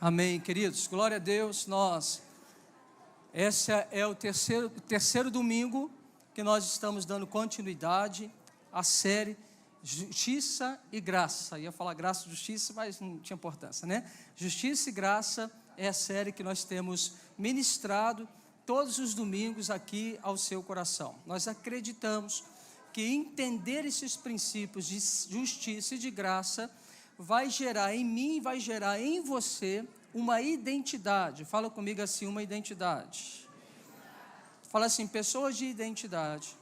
Amém, queridos. Glória a Deus. Esse é o terceiro domingo que nós estamos dando continuidade à série Justiça e Graça. Ia falar graça e justiça, mas não tinha importância, né? Justiça e Graça é a série que nós temos ministrado todos os domingos aqui ao seu coração. Nós acreditamos que entender esses princípios de justiça e de graça vai gerar em mim, vai gerar em você uma identidade. Fala comigo assim, uma identidade. Fala assim, pessoas de identidade,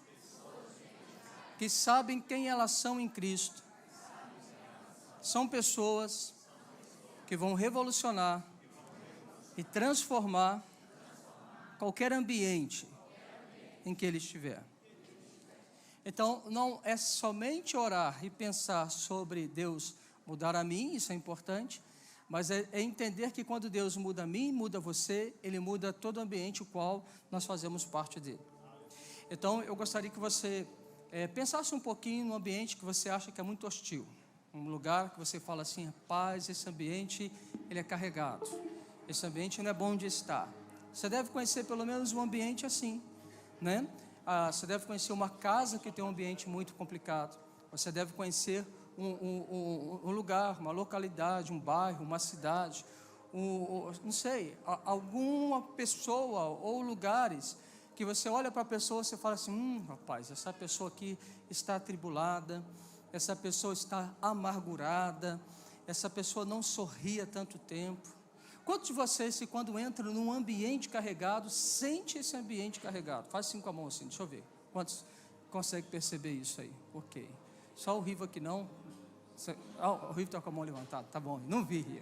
que sabem quem elas são em Cristo. São pessoas que vão revolucionar e transformar qualquer ambiente em que ele estiver. Então, não é somente orar e pensar sobre Deus mudar a mim, isso é importante, mas é entender que quando Deus muda a mim, muda você, Ele muda todo o ambiente o qual nós fazemos parte dele. Então, eu gostaria que você pensasse um pouquinho no ambiente que você acha que é muito hostil, um lugar que você fala assim, rapaz, esse ambiente ele é carregado, esse ambiente não é bom de estar. Você deve conhecer pelo menos um ambiente assim, né? Você deve conhecer uma casa que tem um ambiente muito complicado, você deve conhecer um lugar, uma localidade, um bairro, uma cidade, não sei, alguma pessoa ou lugares que você olha para a pessoa e você fala assim, rapaz, essa pessoa aqui está atribulada, essa pessoa está amargurada, essa pessoa não sorri há tanto tempo. Quantos de vocês, se quando entram num ambiente carregado, sente esse ambiente carregado? Faz assim com a mão assim, deixa eu ver. Quantos conseguem perceber isso aí? Ok. Só o Riva que não. O Riva está com a mão levantada, tá bom, não vi.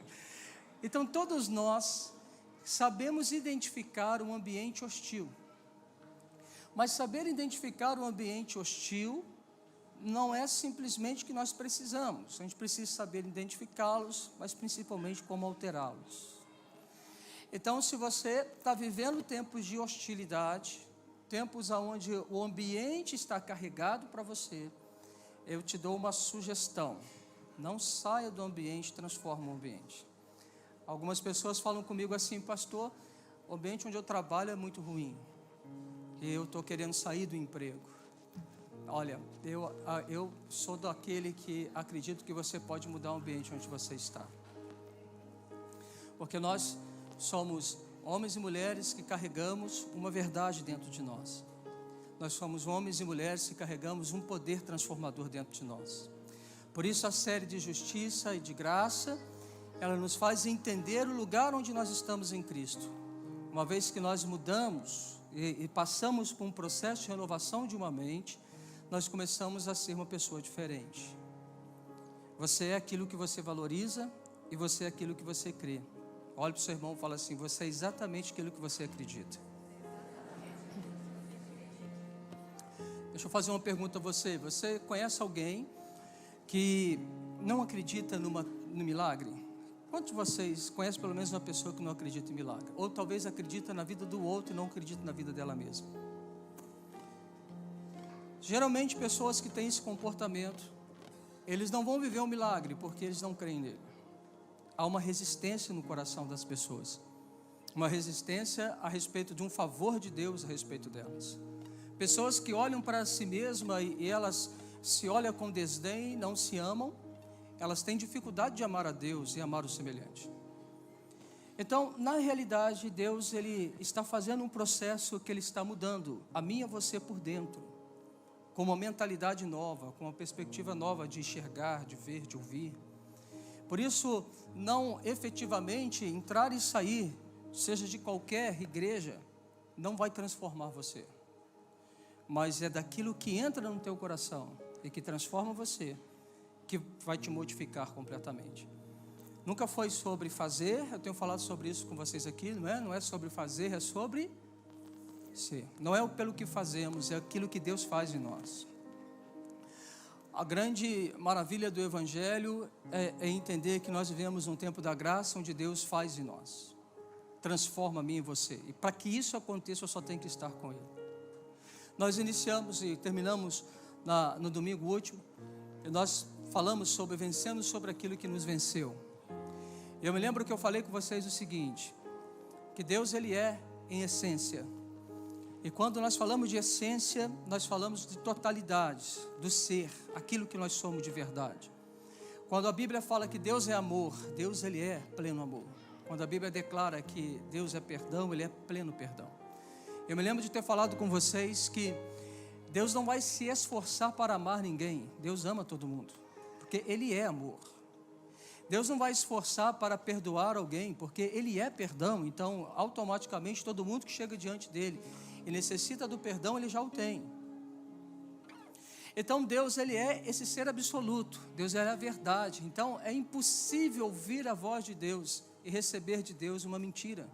Então todos nós sabemos identificar um ambiente hostil. Mas saber identificar um ambiente hostil não é simplesmente que nós precisamos. A gente precisa saber identificá-los, mas principalmente como alterá-los. Então, se você está vivendo tempos de hostilidade, tempos onde o ambiente está carregado para você, eu te dou uma sugestão: não saia do ambiente, transforma o ambiente. Algumas pessoas falam comigo assim, pastor, o ambiente onde eu trabalho é muito ruim, e eu estou querendo sair do emprego. Olha, eu sou daquele que acredito que você pode mudar o ambiente onde você está, porque nós somos homens e mulheres que carregamos uma verdade dentro de nós. Nós somos homens e mulheres que carregamos um poder transformador dentro de nós. Por isso a série de justiça e de graça, ela nos faz entender o lugar onde nós estamos em Cristo. Uma vez que nós mudamos e passamos por um processo de renovação de uma mente, nós começamos a ser uma pessoa diferente. Você é aquilo que você valoriza e você é aquilo que você crê. Olha para o seu irmão e fala assim, você é exatamente aquilo que você acredita. Deixa eu fazer uma pergunta a você. Você conhece alguém que não acredita no milagre? Quantos de vocês conhecem pelo menos uma pessoa que não acredita em milagre? Ou talvez acredita na vida do outro e não acredita na vida dela mesma? Geralmente pessoas que têm esse comportamento, eles não vão viver um milagre porque eles não creem nele. Há uma resistência no coração das pessoas, uma resistência a respeito de um favor de Deus a respeito delas. Pessoas que olham para si mesmas e elas se olham com desdém, não se amam, elas têm dificuldade de amar a Deus e amar o semelhante. Então, na realidade, Deus ele está fazendo um processo que Ele está mudando a mim e a você por dentro, com uma mentalidade nova, com uma perspectiva nova de enxergar, de ver, de ouvir. Por isso, não efetivamente entrar e sair, seja de qualquer igreja, não vai transformar você. Mas é daquilo que entra no teu coração e que transforma você, que vai te modificar completamente. Nunca foi sobre fazer, eu tenho falado sobre isso com vocês aqui, não é sobre fazer, é sobre ser. Não é pelo que fazemos, é aquilo que Deus faz em nós. A grande maravilha do Evangelho é entender que nós vivemos um tempo da graça onde Deus faz em nós, transforma a mim e você, e para que isso aconteça eu só tenho que estar com Ele. Nós iniciamos e terminamos no domingo último, e nós falamos sobre vencendo sobre aquilo que nos venceu. Eu me lembro que eu falei com vocês o seguinte, que Deus ele é em essência. E quando nós falamos de essência, nós falamos de totalidade, do ser, aquilo que nós somos de verdade. Quando a Bíblia fala que Deus é amor, Deus ele é pleno amor. Quando a Bíblia declara que Deus é perdão, ele é pleno perdão. Eu me lembro de ter falado com vocês que Deus não vai se esforçar para amar ninguém. Deus ama todo mundo, porque ele é amor. Deus não vai esforçar para perdoar alguém, porque ele é perdão. Então, automaticamente, todo mundo que chega diante dele e necessita do perdão, ele já o tem. Então, Deus, ele é esse ser absoluto. Deus é a verdade. Então, é impossível ouvir a voz de Deus e receber de Deus uma mentira.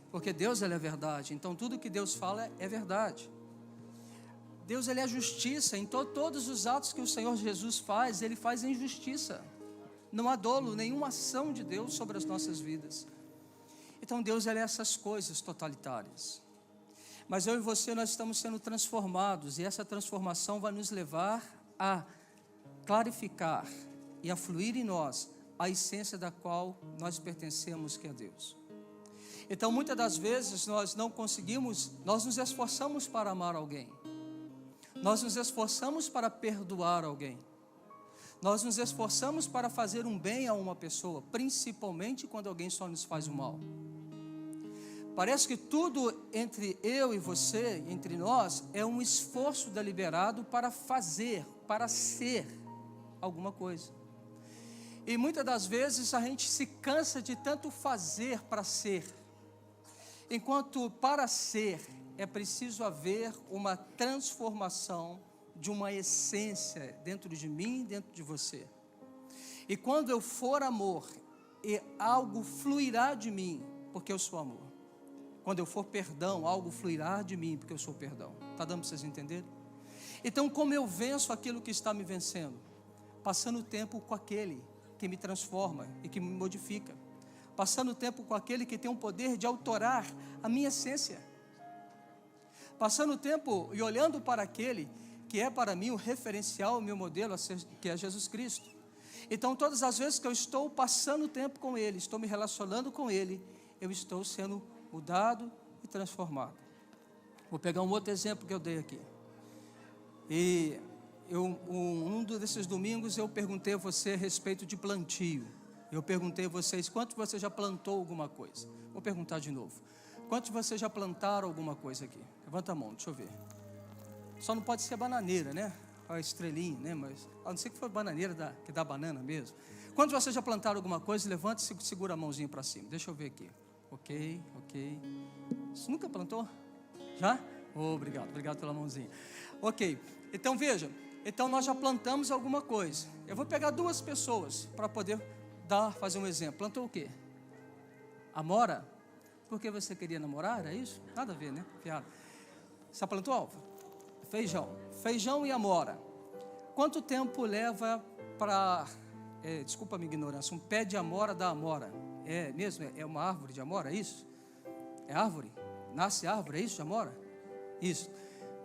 Porque Deus, ele é a verdade. Então, tudo que Deus fala é verdade. Deus, ele é justiça. Então, todos os atos que o Senhor Jesus faz, ele faz em justiça. Não há dolo, nenhuma ação de Deus sobre as nossas vidas. Então Deus é essas coisas totalitárias. Mas eu e você, nós estamos sendo transformados. E essa transformação vai nos levar a clarificar e a fluir em nós a essência da qual nós pertencemos, que é Deus. Então muitas das vezes nós não conseguimos, nós nos esforçamos para amar alguém. Nós nos esforçamos para perdoar alguém. Nós nos esforçamos para fazer um bem a uma pessoa, principalmente quando alguém só nos faz o mal. Parece que tudo entre eu e você, entre nós, é um esforço deliberado para fazer, para ser alguma coisa. E muitas das vezes a gente se cansa de tanto fazer para ser. Enquanto para ser é preciso haver uma transformação de uma essência dentro de mim, dentro de você. E quando eu for amor, e algo fluirá de mim, porque eu sou amor. Quando eu for perdão, algo fluirá de mim, porque eu sou perdão. Está dando para vocês entenderem? Então, como eu venço aquilo que está me vencendo? Passando tempo com aquele que me transforma e que me modifica. Passando tempo com aquele que tem o poder de autorar a minha essência. Passando tempo e olhando para aquele que é para mim o referencial, o meu modelo, que é Jesus Cristo. Então, todas as vezes que eu estou passando tempo com Ele, estou me relacionando com Ele, eu estou sendo mudado e transformado. Vou pegar um outro exemplo que eu dei aqui. E um desses domingos eu perguntei a você a respeito de plantio. Eu perguntei a vocês, quantos de vocês já plantou alguma coisa? Vou perguntar de novo. Quantos de vocês já plantaram alguma coisa aqui? Levanta a mão, deixa eu ver. Só não pode ser bananeira, né? A estrelinha, né? Mas a não ser que for bananeira que dá banana mesmo. Quantos de vocês já plantaram alguma coisa? Levanta e segura a mãozinha para cima. Deixa eu ver aqui. Ok. Você nunca plantou? Já? Obrigado pela mãozinha. Ok. Então veja. Então nós já plantamos alguma coisa. Eu vou pegar duas pessoas para poder fazer um exemplo. Plantou o quê? Amora? Porque você queria namorar? Era isso? Nada a ver, né? Piada. Você plantou, Alva? Feijão e amora. Quanto tempo leva para, desculpa a minha ignorância, um pé de amora da amora? É mesmo? É uma árvore de amora, é isso? É árvore? Nasce árvore, é isso de amora? Isso.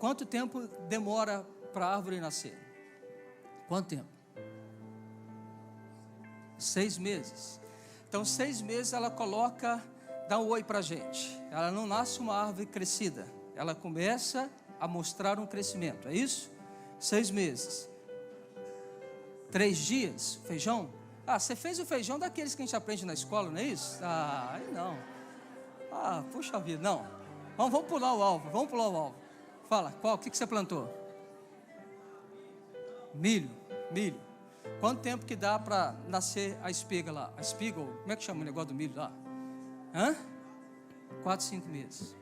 Quanto tempo demora para a árvore nascer? Quanto tempo? 6 meses. Então 6 meses ela dá um oi para a gente. Ela não nasce uma árvore crescida. Ela começa a mostrar um crescimento, é isso? 6 meses. 3 dias, feijão? Você fez o feijão daqueles que a gente aprende na escola, não é isso? Aí não. Puxa vida, não. Vamos pular o alvo, Fala, o que você plantou? Milho. Quanto tempo que dá para nascer a espiga lá? A espiga, como é que chama o negócio do milho lá? 4, 5 meses.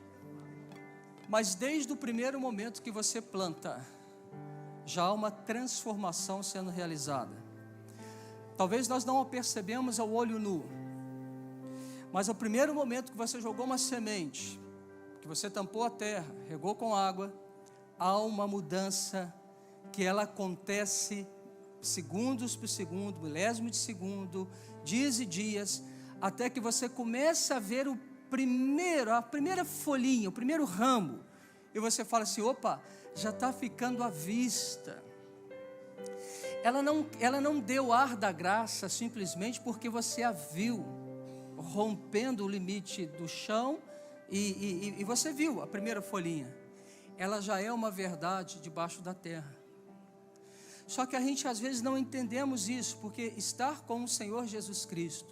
Mas desde o primeiro momento que você planta, já há uma transformação sendo realizada. Talvez nós não a percebemos ao olho nu, mas ao primeiro momento que você jogou uma semente, que você tampou a terra, regou com água, há uma mudança que ela acontece segundos por segundo, milésimo de segundo, dias e dias, até que você começa a ver a primeira folhinha, o primeiro ramo, e você fala assim, opa, já está ficando à vista. ela não deu ar da graça simplesmente porque você a viu rompendo o limite do chão e você viu a primeira folhinha. Ela já é uma verdade debaixo da terra. Só que a gente às vezes não entendemos isso, porque estar com o Senhor Jesus Cristo,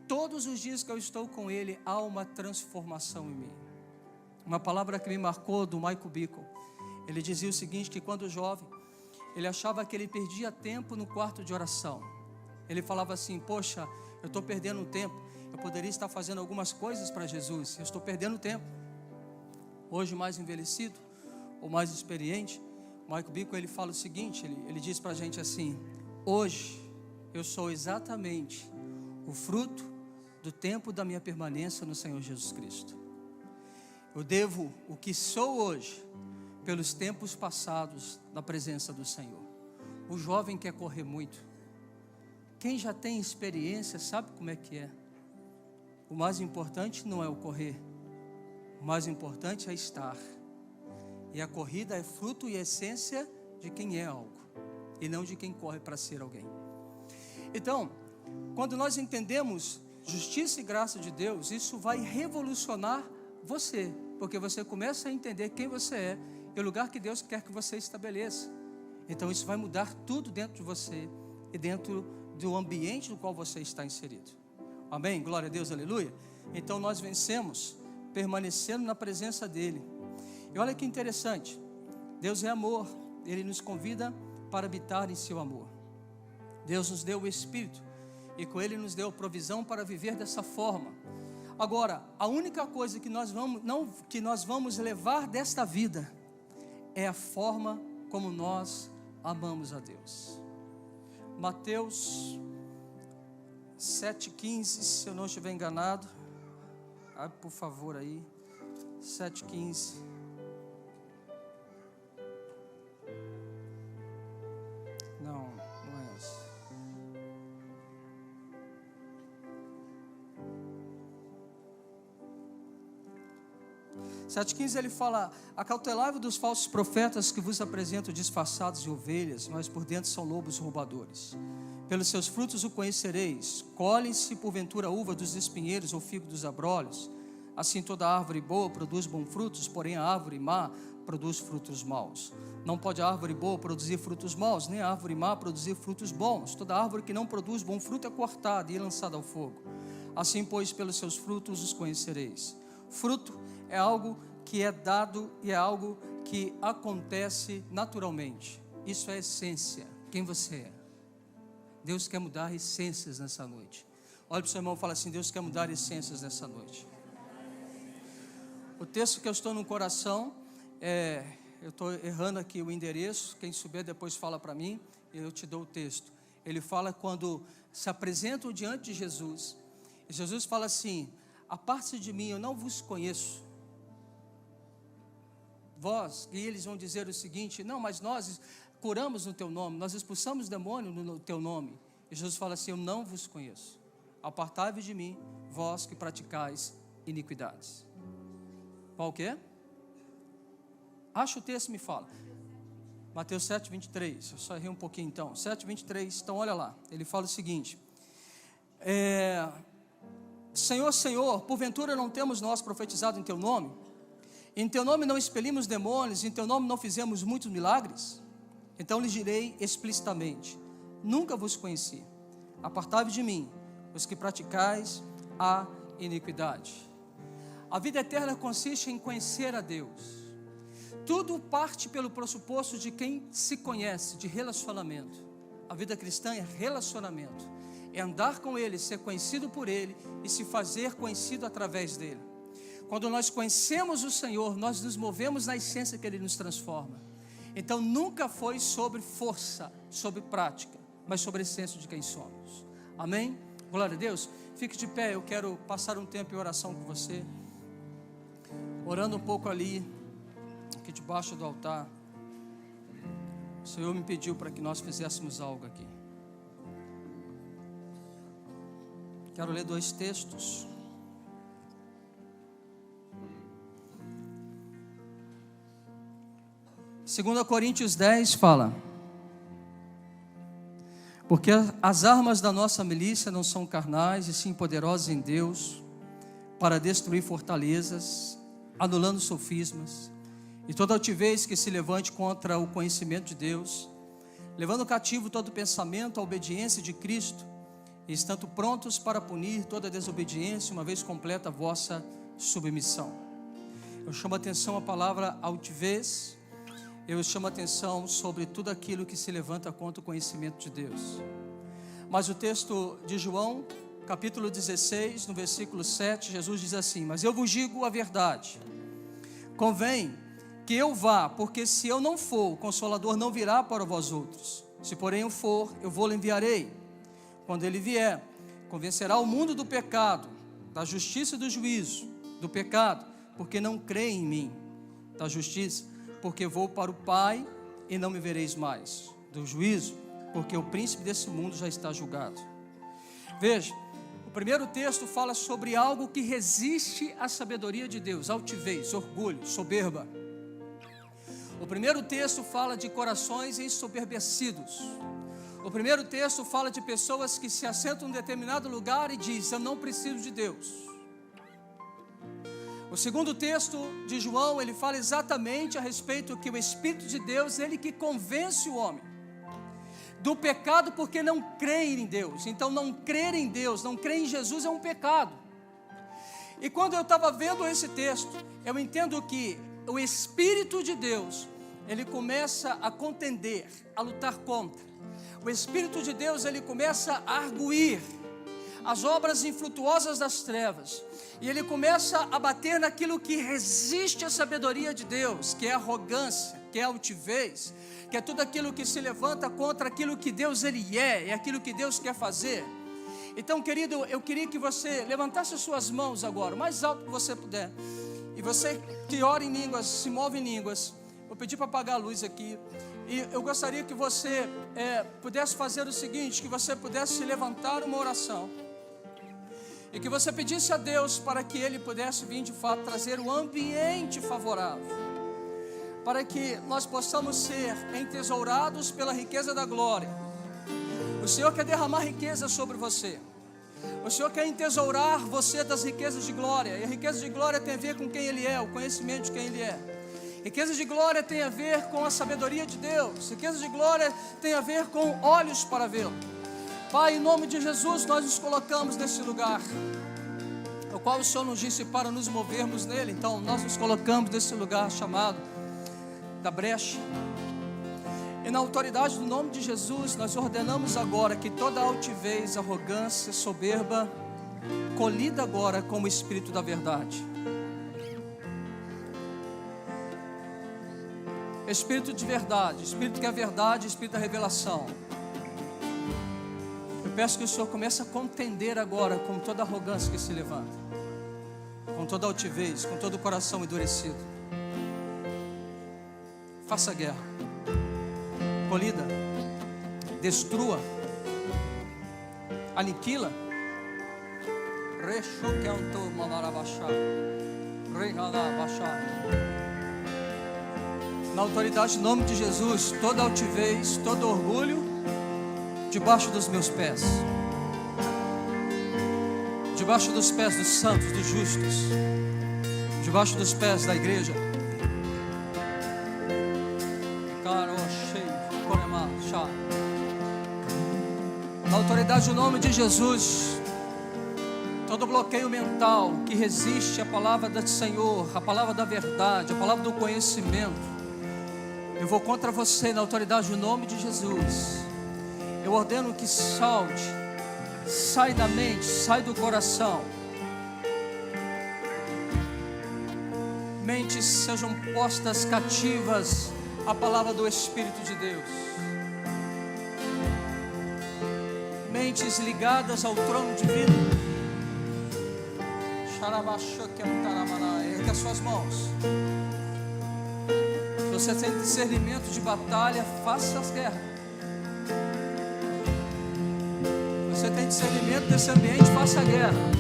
todos os dias que eu estou com Ele, há uma transformação em mim. Uma palavra que me marcou do Michael Bickle, ele dizia o seguinte, que quando jovem, ele achava que ele perdia tempo no quarto de oração. Ele falava assim, poxa, eu estou perdendo tempo, eu poderia estar fazendo algumas coisas para Jesus, eu estou perdendo tempo. Hoje mais envelhecido, ou mais experiente, Michael Bickle, ele fala o seguinte, ele diz para a gente assim, hoje eu sou exatamente o fruto do tempo da minha permanência no Senhor Jesus Cristo. Eu devo o que sou hoje pelos tempos passados na presença do Senhor. O jovem quer correr muito. Quem já tem experiência sabe como é que é. O mais importante não é o correr, o mais importante é estar. E a corrida é fruto e essência de quem é algo, e não de quem corre para ser alguém. Então, quando nós entendemos justiça e graça de Deus, isso vai revolucionar você, porque você começa a entender quem você é e o lugar que Deus quer que você estabeleça. Então isso vai mudar tudo dentro de você e dentro do ambiente no qual você está inserido. Amém? Glória a Deus, aleluia. Então nós vencemos permanecendo na presença dEle. E olha que interessante, Deus é amor, Ele nos convida para habitar em seu amor. Deus nos deu o Espírito e com Ele nos deu a provisão para viver dessa forma. Agora, a única coisa que nós vamos levar desta vida é a forma como nós amamos a Deus. Mateus 7,15, se eu não estiver enganado, abre por favor aí, 7,15. Não é essa. 7,15 ele fala, acautelai-vos dos falsos profetas que vos apresentam disfarçados de ovelhas, mas por dentro são lobos roubadores. Pelos seus frutos o conhecereis. Colhem-se porventura a uva dos espinheiros ou figo dos abrolhos. Assim toda árvore boa produz bons frutos, porém a árvore má produz frutos maus. Não pode a árvore boa produzir frutos maus, nem a árvore má produzir frutos bons. Toda árvore que não produz bom fruto é cortada e lançada ao fogo. Assim, pois, pelos seus frutos os conhecereis. Fruto é algo que é dado e é algo que acontece naturalmente. Isso é essência, quem você é. Deus quer mudar essências nessa noite. Olha para o seu irmão e fala assim, Deus quer mudar essências nessa noite. O texto que eu estou no coração, eu estou errando aqui o endereço, quem souber depois fala para mim, eu te dou o texto. Ele fala quando se apresentam diante de Jesus, e Jesus fala assim, aparte-se de mim, eu não vos conheço. Vós, e eles vão dizer o seguinte, não, mas nós curamos no teu nome, nós expulsamos demônio no teu nome. E Jesus fala assim, eu não vos conheço. Apartai-vos de mim, vós que praticais iniquidades. Qual o quê? Acha o texto e me fala. Mateus 7,23, eu só errei um pouquinho então. 7,23, então olha lá, ele fala o seguinte, Senhor, Senhor, porventura não temos nós profetizado em teu nome? Em teu nome não expelimos demônios, em teu nome não fizemos muitos milagres? Então lhes direi explicitamente, nunca vos conheci, apartai-vos de mim, os que praticais a iniquidade. A vida eterna consiste em conhecer a Deus. Tudo parte pelo pressuposto de quem se conhece, de relacionamento. A vida cristã é relacionamento, é andar com Ele, ser conhecido por Ele e se fazer conhecido através dEle. Quando nós conhecemos o Senhor, nós nos movemos na essência que Ele nos transforma. Então nunca foi sobre força, sobre prática, mas sobre a essência de quem somos. Amém? Glória a Deus. Fique de pé, eu quero passar um tempo em oração com você. Orando um pouco ali, aqui debaixo do altar. O Senhor me pediu para que nós fizéssemos algo aqui. Quero ler 2 textos. Segunda Coríntios 10 fala, Porque as armas da nossa milícia não são carnais, e sim poderosas em Deus, para destruir fortalezas, anulando sofismas, e toda altivez que se levante contra o conhecimento de Deus, levando cativo todo pensamento à obediência de Cristo, e estando prontos para punir toda desobediência, uma vez completa a vossa submissão. Eu chamo a atenção a palavra altivez, eu chamo a atenção sobre tudo aquilo que se levanta contra o conhecimento de Deus. Mas o texto de João, capítulo 16, no versículo 7, Jesus diz assim: mas eu vos digo a verdade, convém que eu vá, porque se eu não for, o Consolador não virá para vós outros. Se porém eu for, eu vou-lhe enviarei. Quando ele vier, convencerá o mundo do pecado, da justiça e do juízo. Do pecado, porque não creem em mim. Da justiça, porque vou para o Pai e não me vereis mais. Do juízo, porque o príncipe desse mundo já está julgado. Veja, o primeiro texto fala sobre algo que resiste à sabedoria de Deus: altivez, orgulho, soberba. O primeiro texto fala de corações ensoberbecidos. O primeiro texto fala de pessoas que se assentam em um determinado lugar e dizem: eu não preciso de Deus. O segundo texto de João, ele fala exatamente a respeito que o Espírito de Deus, ele que convence o homem do pecado, porque não crê em Deus. Então não crer em Deus, não crer em Jesus é um pecado. E quando eu estava vendo esse texto, eu entendo que o Espírito de Deus, ele começa a contender, a lutar contra. O Espírito de Deus, ele começa a arguir as obras infrutuosas das trevas, e ele começa a bater naquilo que resiste à sabedoria de Deus, que é arrogância, que é altivez, que é tudo aquilo que se levanta contra aquilo que Deus ele é aquilo que Deus quer fazer. Então, querido, eu queria que você levantasse as suas mãos agora, o mais alto que você puder, e você que ora em línguas, se move em línguas. Vou pedir para apagar a luz aqui. E eu gostaria que você pudesse fazer o seguinte, que você pudesse levantar uma oração, e que você pedisse a Deus para que Ele pudesse vir de fato trazer um ambiente favorável, para que nós possamos ser entesourados pela riqueza da glória. O Senhor quer derramar riqueza sobre você. O Senhor quer entesourar você das riquezas de glória. E a riqueza de glória tem a ver com quem Ele é, o conhecimento de quem Ele é. Riqueza de glória tem a ver com a sabedoria de Deus. Riqueza de glória tem a ver com olhos para vê-lo. Pai, em nome de Jesus, nós nos colocamos nesse lugar, o qual o Senhor nos disse para nos movermos nele. Então nós nos colocamos nesse lugar chamado da brecha. E na autoridade do nome de Jesus, nós ordenamos agora que toda altivez, arrogância, soberba, colida agora com o Espírito da verdade. Espírito de verdade, Espírito que é verdade, Espírito da revelação. Eu peço que o Senhor comece a contender agora com toda arrogância que se levanta, com toda altivez, com todo o coração endurecido. Faça guerra, colida, destrua, aniquila. Na autoridade do nome de Jesus, toda altivez, todo orgulho, debaixo dos meus pés, debaixo dos pés dos santos, dos justos, debaixo dos pés da igreja. Na autoridade do nome de Jesus, todo bloqueio mental que resiste à palavra do Senhor, a palavra da verdade, a palavra do conhecimento, eu vou contra você na autoridade do nome de Jesus. Eu ordeno que salte, sai da mente, sai do coração. Mentes sejam postas cativas à palavra do Espírito de Deus. Mentes ligadas ao trono divino. Ergue as suas mãos. Se você tem discernimento de batalha, faça as guerras. Se você tem discernimento desse ambiente, faça a guerra.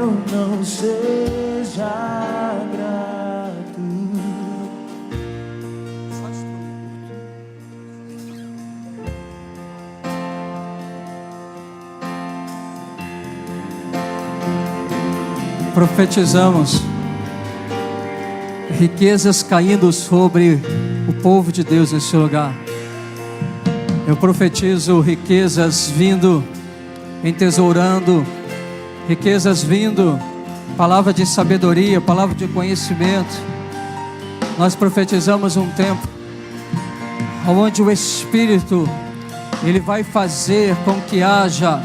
eu não seja grato. Profetizamos riquezas caindo sobre o povo de Deus nesse lugar. Eu profetizo riquezas vindo, entesourando, riquezas vindo, palavra de sabedoria, palavra de conhecimento. Nós profetizamos um tempo onde o Espírito, Ele vai fazer com que haja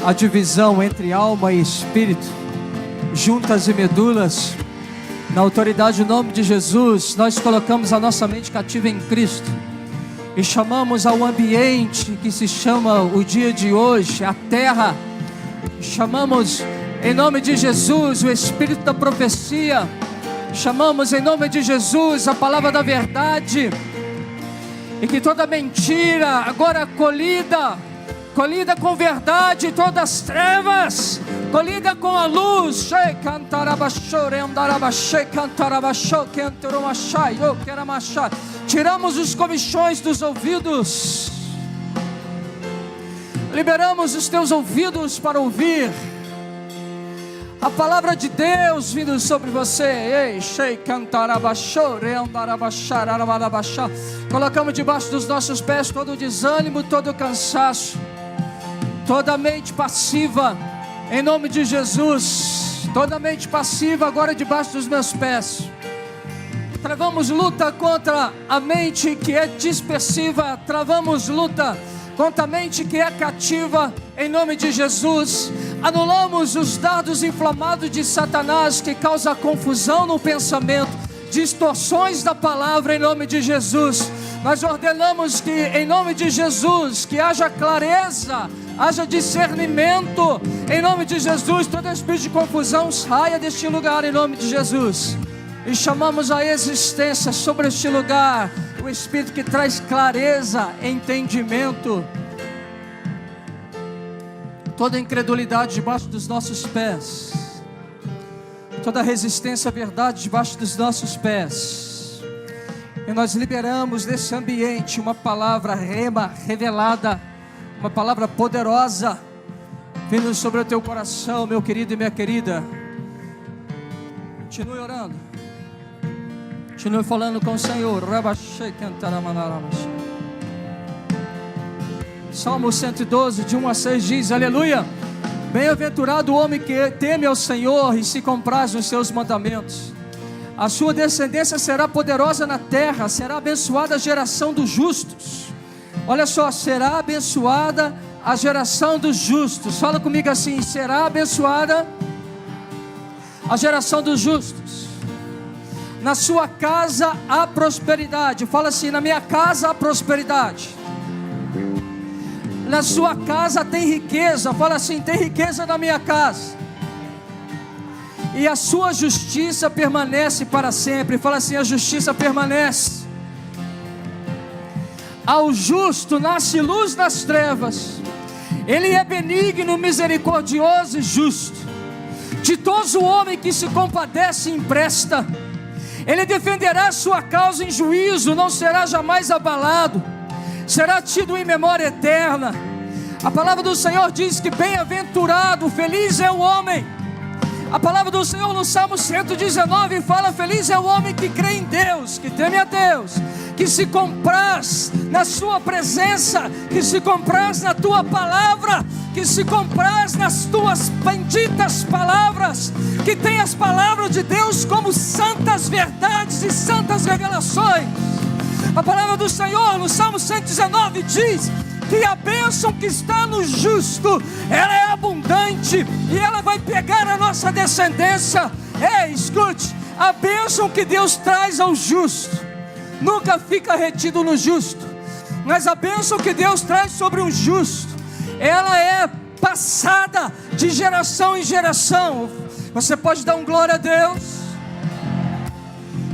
a divisão entre alma e espírito, juntas e medulas. Na autoridade do nome de Jesus, nós colocamos a nossa mente cativa em Cristo e chamamos ao ambiente que se chama o dia de hoje, a terra, chamamos em nome de Jesus o Espírito da profecia, chamamos em nome de Jesus a palavra da verdade, e que toda mentira agora colhida com verdade, todas as trevas colhida com a luz. Tiramos os comichões dos ouvidos, liberamos os teus ouvidos para ouvir a palavra de Deus vindo sobre você. Colocamos debaixo dos nossos pés todo o desânimo, todo o cansaço, toda a mente passiva, em nome de Jesus. Toda a mente passiva agora debaixo dos meus pés. Travamos luta contra a mente que é dispersiva, travamos luta contra a mente que é cativa, em nome de Jesus. Anulamos os dardos inflamados de Satanás que causa confusão no pensamento, distorções da palavra, em nome de Jesus. Nós ordenamos que, em nome de Jesus, que haja clareza, haja discernimento, em nome de Jesus. Todo espírito de confusão saia deste lugar, em nome de Jesus. E chamamos a existência sobre este lugar o Espírito que traz clareza, entendimento. Toda incredulidade debaixo dos nossos pés, toda resistência à verdade debaixo dos nossos pés. E nós liberamos desse ambiente uma palavra rema, revelada, uma palavra poderosa, vindo sobre o teu coração, meu querido e minha querida. Continue orando, continue falando com o Senhor. Salmo 112, de 1 a 6 diz: aleluia, bem-aventurado o homem que teme ao Senhor e se compraz nos seus mandamentos. A sua descendência será poderosa na terra, será abençoada a geração dos justos. Olha só, será abençoada a geração dos justos. Fala comigo assim: será abençoada a geração dos justos. Na sua casa há prosperidade. Fala assim: na minha casa há prosperidade. Na sua casa tem riqueza. Fala assim: tem riqueza na minha casa. E a sua justiça permanece para sempre. Fala assim: a justiça permanece. Ao justo nasce luz nas trevas. Ele é benigno, misericordioso e justo. Ditoso o homem que se compadece e empresta. Ele defenderá a sua causa em juízo, não será jamais abalado, será tido em memória eterna. A palavra do Senhor diz que bem-aventurado, feliz é o homem. A palavra do Senhor no Salmo 119 fala: feliz é o homem que crê em Deus, que teme a Deus, que se compraz na sua presença, que se compraz na tua palavra, que se compraz nas tuas benditas palavras, que tem as palavras de Deus como santas verdades e santas revelações. A palavra do Senhor no Salmo 119 diz que a bênção que está no justo, ela é abundante e ela vai pegar a nossa descendência. Escute, a bênção que Deus traz ao justo nunca fica retido no justo, mas a bênção que Deus traz sobre o justo, ela é passada de geração em geração. Você pode dar um glória a Deus?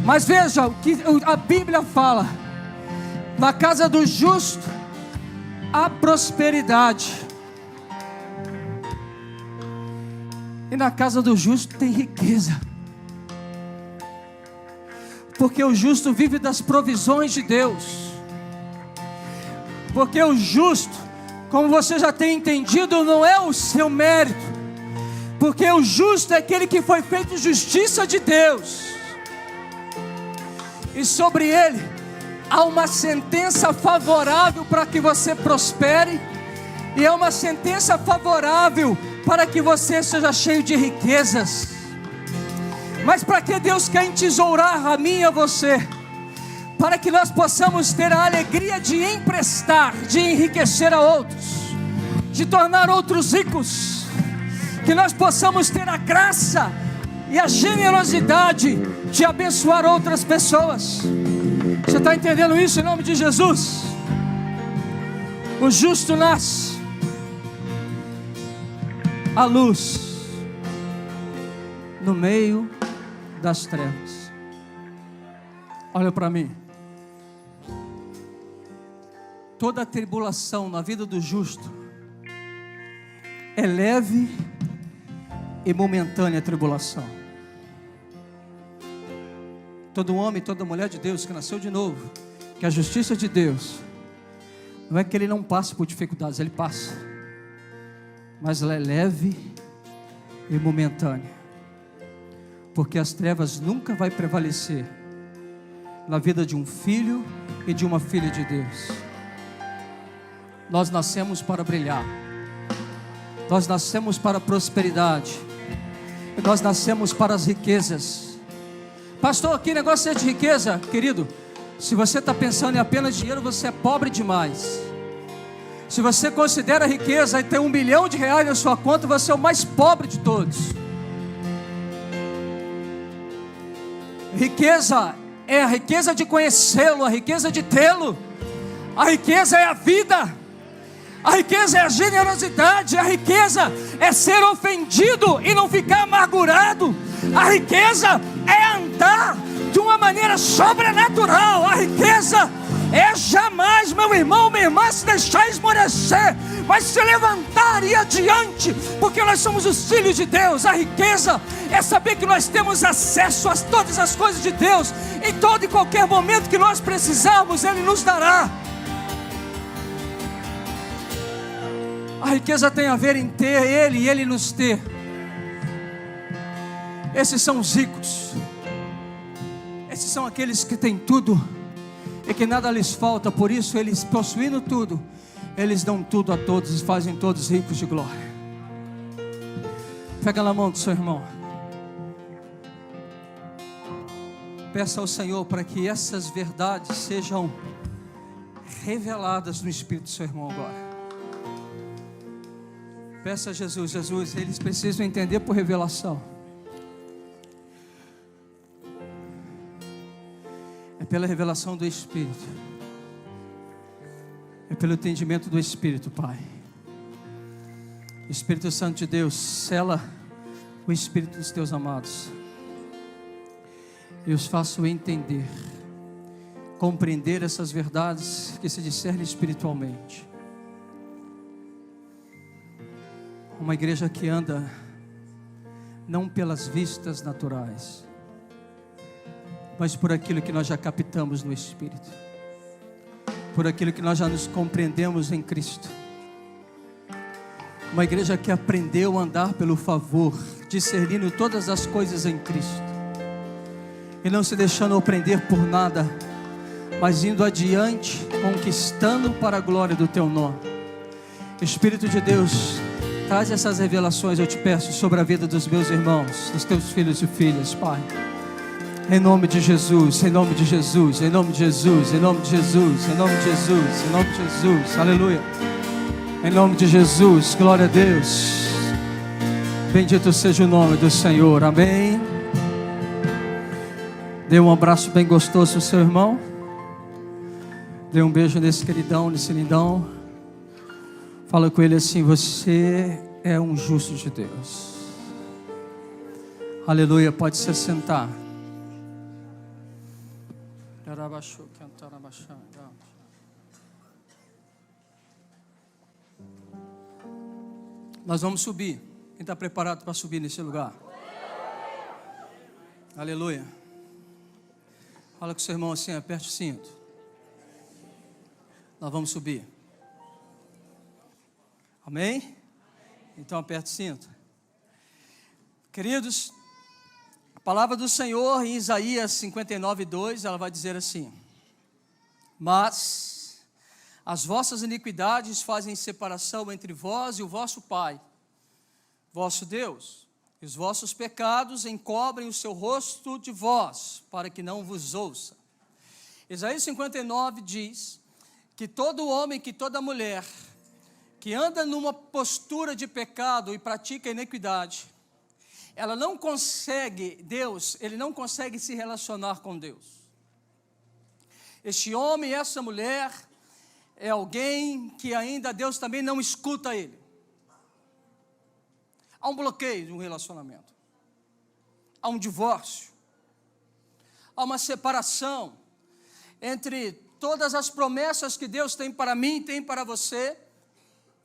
Mas veja o que a Bíblia fala: na casa do justo há prosperidade. E na casa do justo tem riqueza. Porque o justo vive das provisões de Deus. Porque o justo, como você já tem entendido, não é o seu mérito. Porque o justo é aquele que foi feito justiça de Deus. E sobre ele há uma sentença favorável para que você prospere. E é uma sentença favorável para que você seja cheio de riquezas. Mas para que Deus quer entesourar a mim e a você? Para que nós possamos ter a alegria de emprestar, de enriquecer a outros, de tornar outros ricos. Que nós possamos ter a graça e a generosidade de abençoar outras pessoas. Você está entendendo isso em nome de Jesus? O justo nasce a luz no meio das trevas. Olha para mim. Toda tribulação na vida do justo é leve e momentânea tribulação. Todo homem, toda mulher de Deus que nasceu de novo, que a justiça de Deus, não é que ele não passe por dificuldades, ele passa, mas ela é leve e momentânea. Porque as trevas nunca vai prevalecer na vida de um filho e de uma filha de Deus. Nós nascemos para brilhar. Nós nascemos para a prosperidade. Nós nascemos para as riquezas. Pastor, que negócio é de riqueza? Querido, se você está pensando em apenas dinheiro, você é pobre demais. Se você considera riqueza e tem R$1 bilhão na sua conta, você é o mais pobre de todos. Riqueza é a riqueza de conhecê-lo, a riqueza de tê-lo. A riqueza é a vida. A riqueza é a generosidade. A riqueza é ser ofendido e não ficar amargurado. A riqueza é andar de uma maneira sobrenatural. A riqueza é jamais, meu irmão, minha irmã, se deixar esmorecer, mas se levantar e ir adiante, porque nós somos os filhos de Deus. A riqueza é saber que nós temos acesso a todas as coisas de Deus. Em todo e qualquer momento que nós precisarmos, Ele nos dará. A riqueza tem a ver em ter Ele e Ele nos ter. Esses são os ricos. Esses são aqueles que têm tudo e que nada lhes falta. Por isso eles, possuindo tudo, eles dão tudo a todos e fazem todos ricos de glória. Pega na mão do seu irmão. Peça ao Senhor para que essas verdades sejam reveladas no espírito do seu irmão agora. Peça a Jesus, Jesus, eles precisam entender por revelação. É pela revelação do Espírito. É pelo entendimento do Espírito, Pai. Espírito Santo de Deus, sela o Espírito dos teus amados. E os faço entender, compreender essas verdades que se discernem espiritualmente. Uma igreja que anda não pelas vistas naturais, mas por aquilo que nós já captamos no Espírito, por aquilo que nós já nos compreendemos em Cristo. Uma igreja que aprendeu a andar pelo favor, discernindo todas as coisas em Cristo, e não se deixando oprender por nada, mas indo adiante, conquistando para a glória do Teu nome. Espírito de Deus, traz essas revelações, eu te peço, sobre a vida dos meus irmãos, dos teus filhos e filhas, Pai. Em nome de Jesus, em nome de Jesus, em nome de Jesus, em nome de Jesus, em nome de Jesus, em nome de Jesus, aleluia. Em nome de Jesus, glória a Deus. Bendito seja o nome do Senhor, amém. Dê um abraço bem gostoso ao seu irmão. Dê um beijo nesse queridão, nesse lindão. Fala com ele assim: você é um justo de Deus. Aleluia, pode se sentar. Nós vamos subir. Quem está preparado para subir nesse lugar? Aleluia. Fala com o seu irmão assim, aperte o cinto. Nós vamos subir. Amém? Então aperte o cinto. Queridos, a palavra do Senhor em Isaías 59:2, ela vai dizer assim: mas as vossas iniquidades fazem separação entre vós e o vosso Pai, vosso Deus, e os vossos pecados encobrem o seu rosto de vós, para que não vos ouça. Isaías 59 diz que todo homem, que toda mulher que anda numa postura de pecado e pratica iniquidade, ela não consegue, ele não consegue se relacionar com Deus. Este homem, essa mulher, é alguém que ainda Deus também não escuta ele. Há um bloqueio no relacionamento. Há um divórcio. Há uma separação entre todas as promessas que Deus tem para mim e tem para você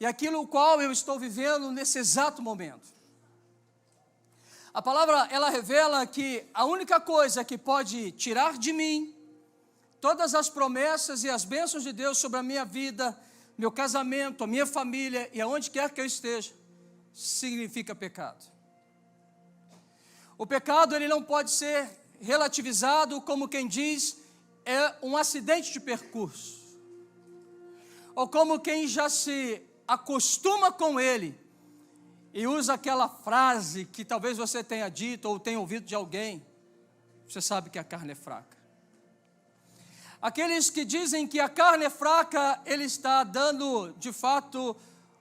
e aquilo o qual eu estou vivendo nesse exato momento. A palavra, ela revela que a única coisa que pode tirar de mim todas as promessas e as bênçãos de Deus sobre a minha vida, meu casamento, a minha família e aonde quer que eu esteja, significa pecado. O pecado, ele não pode ser relativizado como quem diz, é um acidente de percurso. Ou como quem já se acostuma com ele e usa aquela frase que talvez você tenha dito ou tenha ouvido de alguém, você sabe que a carne é fraca. Aqueles que dizem que a carne é fraca, ele está dando, de fato,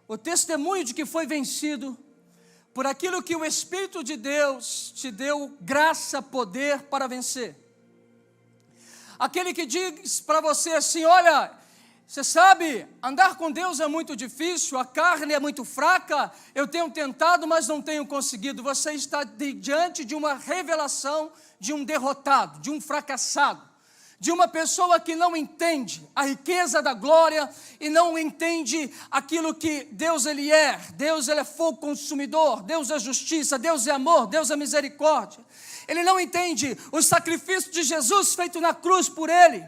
o testemunho de que foi vencido por aquilo que o Espírito de Deus te deu graça, poder para vencer. Aquele que diz para você assim, olha, você sabe, andar com Deus é muito difícil, a carne é muito fraca, eu tenho tentado, mas não tenho conseguido. Você está diante de uma revelação de um derrotado, de um fracassado, de uma pessoa que não entende a riqueza da glória e não entende aquilo que Deus ele é. Deus ele é fogo consumidor, Deus é justiça, Deus é amor, Deus é misericórdia. Ele não entende o sacrifício de Jesus feito na cruz por ele,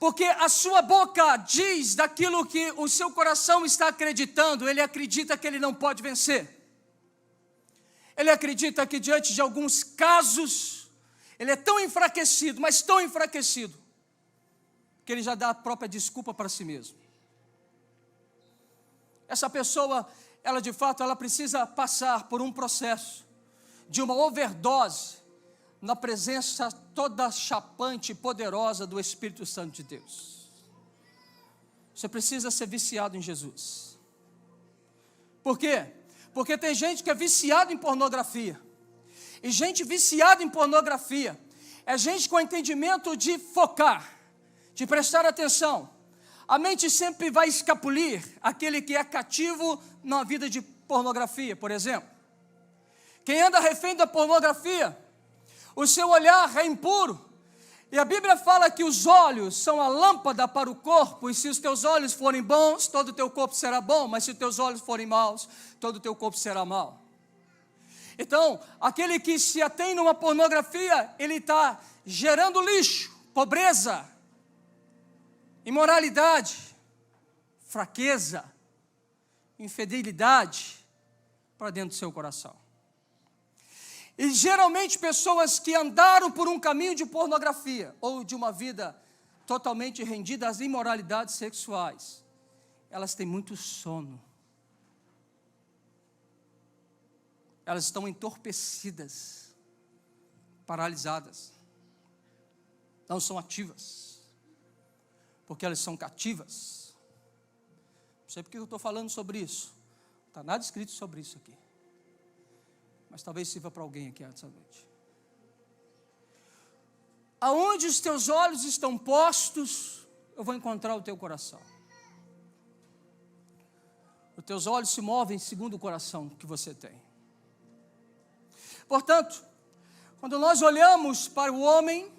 porque a sua boca diz daquilo que o seu coração está acreditando. Ele acredita que ele não pode vencer. Ele acredita que diante de alguns casos, ele é tão enfraquecido, mas tão enfraquecido, que ele já dá a própria desculpa para si mesmo. Essa pessoa, ela de fato, ela precisa passar por um processo de uma overdose na presença toda chapante e poderosa do Espírito Santo de Deus. Você precisa ser viciado em Jesus. Por quê? Porque tem gente que é viciada em pornografia. E gente viciada em pornografia é gente com entendimento de focar, de prestar atenção. A mente sempre vai escapulir aquele que é cativo na vida de pornografia, por exemplo. Quem anda refém da pornografia, o seu olhar é impuro. E a Bíblia fala que os olhos são a lâmpada para o corpo, e se os teus olhos forem bons, todo o teu corpo será bom, mas se os teus olhos forem maus, todo o teu corpo será mau. Então, aquele que se atém numa pornografia, ele está gerando lixo, pobreza, imoralidade, fraqueza, infidelidade para dentro do seu coração. E geralmente pessoas que andaram por um caminho de pornografia ou de uma vida totalmente rendida às imoralidades sexuais, elas têm muito sono. Elas estão entorpecidas, paralisadas, não são ativas, porque elas são cativas. Não sei porque eu estou falando sobre isso, não está nada escrito sobre isso aqui, mas talvez sirva para alguém aqui essa noite. Aonde os teus olhos estão postos, eu vou encontrar o teu coração. Os teus olhos se movem segundo o coração que você tem. Portanto, quando nós olhamos para o homem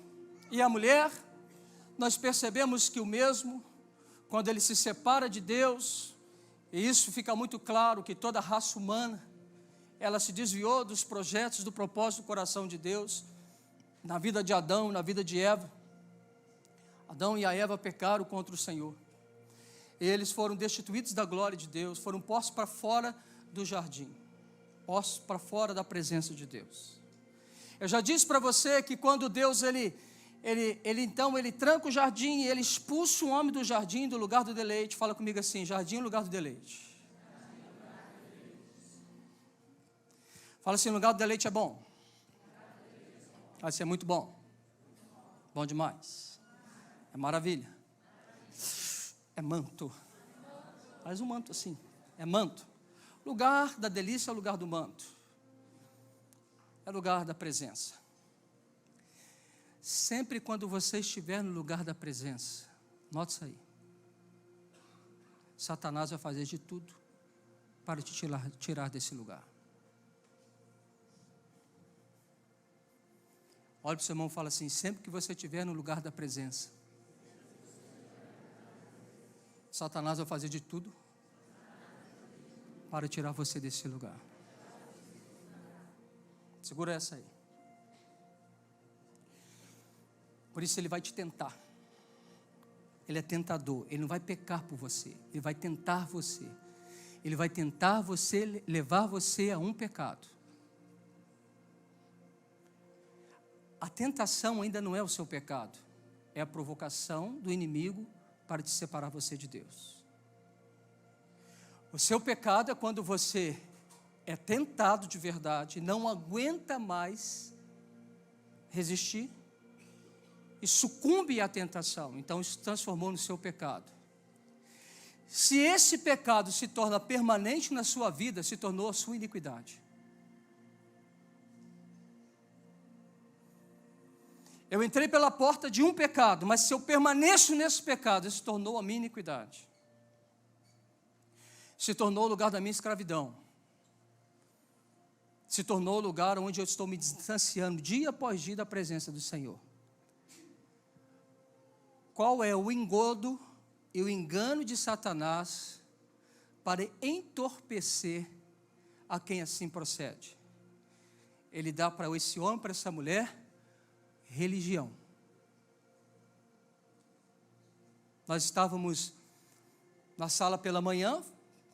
e a mulher, nós percebemos que o mesmo, quando ele se separa de Deus, e isso fica muito claro que toda a raça humana, ela se desviou dos projetos, do propósito do coração de Deus, na vida de Adão, na vida de Eva. Adão e a Eva pecaram contra o Senhor. Eles foram destituídos da glória de Deus, foram postos para fora do jardim, postos para fora da presença de Deus. Eu já disse para você que quando Deus, ele tranca o jardim e ele expulsa o homem do jardim, do lugar do deleite. Fala comigo assim: jardim é o lugar do deleite. Fala assim: lugar do deleite é bom. Vai ser muito bom. Bom demais. É maravilha. É manto. Faz um manto assim. É manto. Lugar da delícia é o lugar do manto. É lugar da presença. Sempre quando você estiver no lugar da presença, note isso aí. Satanás vai fazer de tudo para te tirar desse lugar. Olha para o seu irmão e fala assim: sempre que você estiver no lugar da presença, Satanás vai fazer de tudo para tirar você desse lugar. Segura essa aí. Por isso ele vai te tentar. Ele é tentador. Ele não vai pecar por você. Ele vai tentar você. Ele vai tentar você, levar você a um pecado. A tentação ainda não é o seu pecado. É a provocação do inimigo para te separar você de Deus. O seu pecado é quando você é tentado de verdade, não aguenta mais resistir e sucumbe à tentação. Então isso se transformou no seu pecado. Se esse pecado se torna permanente na sua vida, se tornou a sua iniquidade. Eu entrei pela porta de um pecado, mas se eu permaneço nesse pecado, se tornou a minha iniquidade. Se tornou o lugar da minha escravidão. Se tornou o lugar onde eu estou me distanciando dia após dia da presença do Senhor. Qual é o engodo e o engano de Satanás para entorpecer a quem assim procede? Ele dá para esse homem, para essa mulher, religião. Nós estávamos na sala pela manhã,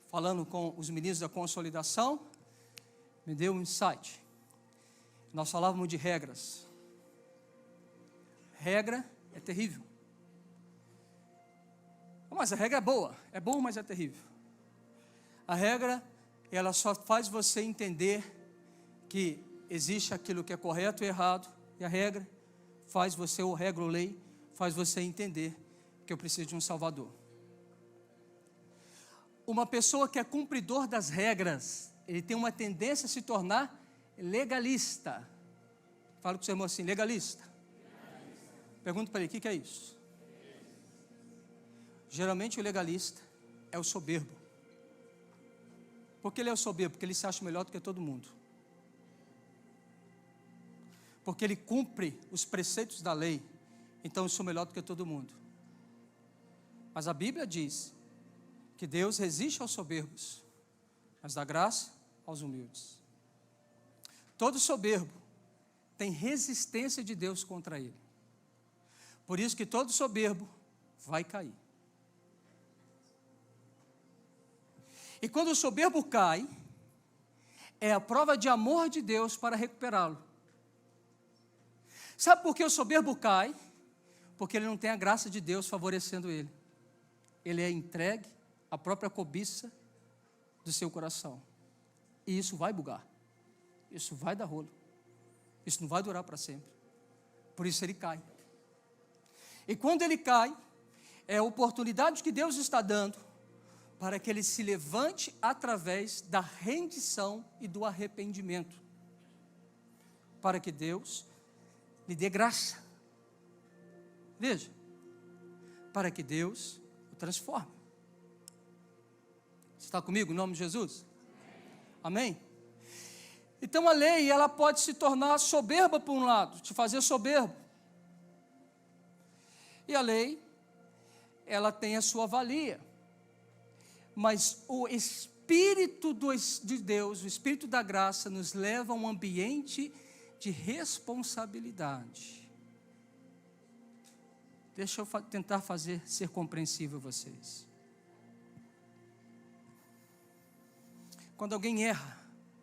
falando com os meninos da consolidação, me deu um insight. Nós falávamos de regras. Regra é terrível. Mas a regra é boa, mas é terrível. A regra, ela só faz você entender que existe aquilo que é correto e errado, e a regra faz você, ou regra ou lei, faz você entender que eu preciso de um Salvador. Uma pessoa que é cumpridor das regras, ele tem uma tendência a se tornar legalista. Fala com o seu irmão assim: legalista. Pergunta para ele: o que é isso? Geralmente o legalista é o soberbo. Por que ele é o soberbo? Porque ele se acha melhor do que todo mundo. Porque ele cumpre os preceitos da lei, então eu sou melhor do que todo mundo. Mas a Bíblia diz que Deus resiste aos soberbos, mas dá graça aos humildes. Todo soberbo tem resistência de Deus contra ele. Por isso que todo soberbo vai cair. E quando o soberbo cai, é a prova de amor de Deus para recuperá-lo. Sabe por que o soberbo cai? Porque ele não tem a graça de Deus favorecendo ele. Ele é entregue à própria cobiça do seu coração. E isso vai bugar. Isso vai dar rolo. Isso não vai durar para sempre. Por isso ele cai. E quando ele cai, é a oportunidade que Deus está dando para que ele se levante através da rendição e do arrependimento. Para que Deus lhe dê graça. Veja, para que Deus o transforme. Você está comigo em nome de Jesus? Amém? Então a lei, ela pode se tornar soberba por um lado, te fazer soberbo. E a lei, ela tem a sua valia. Mas o Espírito Espírito de Deus, o Espírito da graça, nos leva a um ambiente de responsabilidade. Deixa eu tentar ser compreensível a vocês. Quando alguém erra,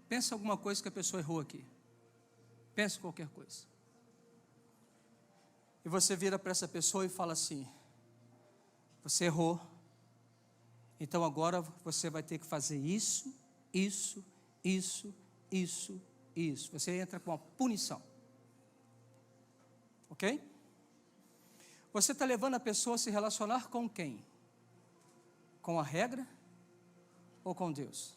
pensa alguma coisa que a pessoa errou aqui. Pensa em qualquer coisa. E você vira para essa pessoa e fala assim: você errou, então agora você vai ter que fazer isso, isso, isso, isso, isso. Você entra com uma punição. Ok? Você está levando a pessoa a se relacionar com quem? Com a regra ou com Deus?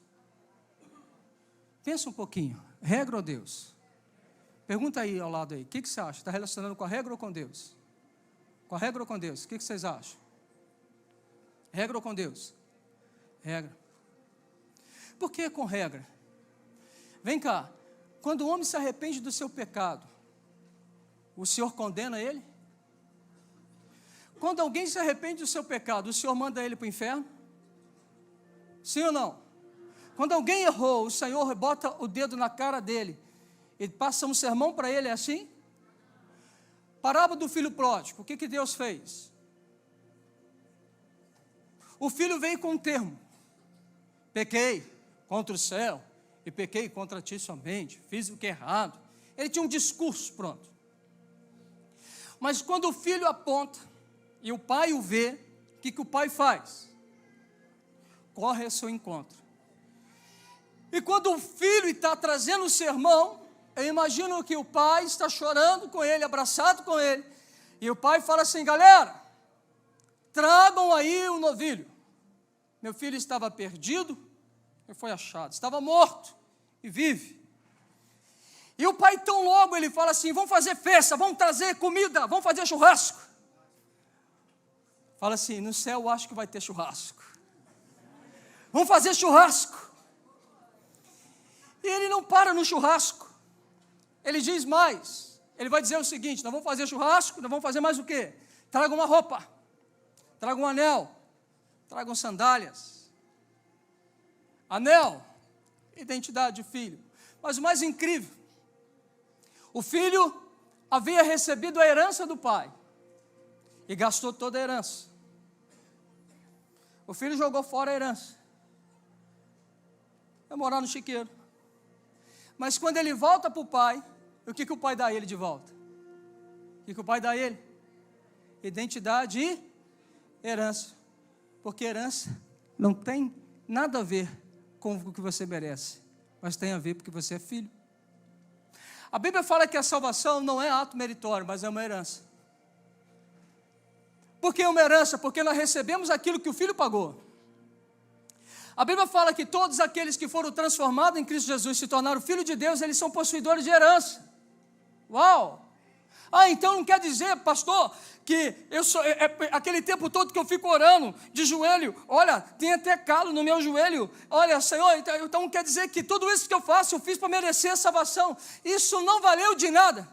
Pensa um pouquinho, regra ou Deus? Pergunta aí ao lado aí, o que você acha? Está relacionando com a regra ou com Deus? Com a regra ou com Deus? O que vocês acham? Regra ou com Deus? Regra. Por que com regra? Vem cá, quando o homem se arrepende do seu pecado, o Senhor condena ele? Quando alguém se arrepende do seu pecado, o Senhor manda ele para o inferno? Sim ou não? Quando alguém errou, o Senhor bota o dedo na cara dele e passa um sermão para ele, é assim? Parábola do filho pródigo, o que Deus fez? O filho veio com um termo: pequei contra o céu e pequei contra ti somente, fiz o que é errado. Ele tinha um discurso pronto. Mas quando o filho aponta e o pai o vê, o que o pai faz? Corre ao seu encontro. E quando o filho está trazendo o sermão, eu imagino que o pai está chorando com ele, abraçado com ele, e o pai fala assim: galera, tragam aí o novilho. Meu filho estava perdido e foi achado, estava morto e vive. E o pai tão logo ele fala assim: vamos fazer festa, vamos trazer comida, vamos fazer churrasco. Fala assim: no céu eu acho que vai ter churrasco. Vamos fazer churrasco. E ele não para no churrasco. Ele diz mais. Ele vai dizer o seguinte: nós vamos fazer churrasco, nós vamos fazer mais o quê? Traga uma roupa, traga um anel, tragam sandálias. Anel, identidade de filho. Mas o mais incrível, o filho havia recebido a herança do pai e gastou toda a herança. O filho jogou fora a herança. Vai morar no chiqueiro. Mas quando ele volta para o pai, o que o pai dá a ele de volta? O que o pai dá a ele? Identidade e herança. Porque herança não tem nada a ver com o que você merece, mas tem a ver porque você é filho. A Bíblia fala que a salvação não é ato meritório, mas é uma herança. Por que uma herança? Porque nós recebemos aquilo que o filho pagou. A Bíblia fala que todos aqueles que foram transformados em Cristo Jesus, se tornaram filhos de Deus, eles são possuidores de herança. Uau! Ah, então não quer dizer, pastor, que eu sou, aquele tempo todo que eu fico orando, de joelho, olha, tem até calo no meu joelho, olha, Senhor, então quer dizer que tudo isso que eu faço, eu fiz para merecer a salvação. Isso não valeu de nada,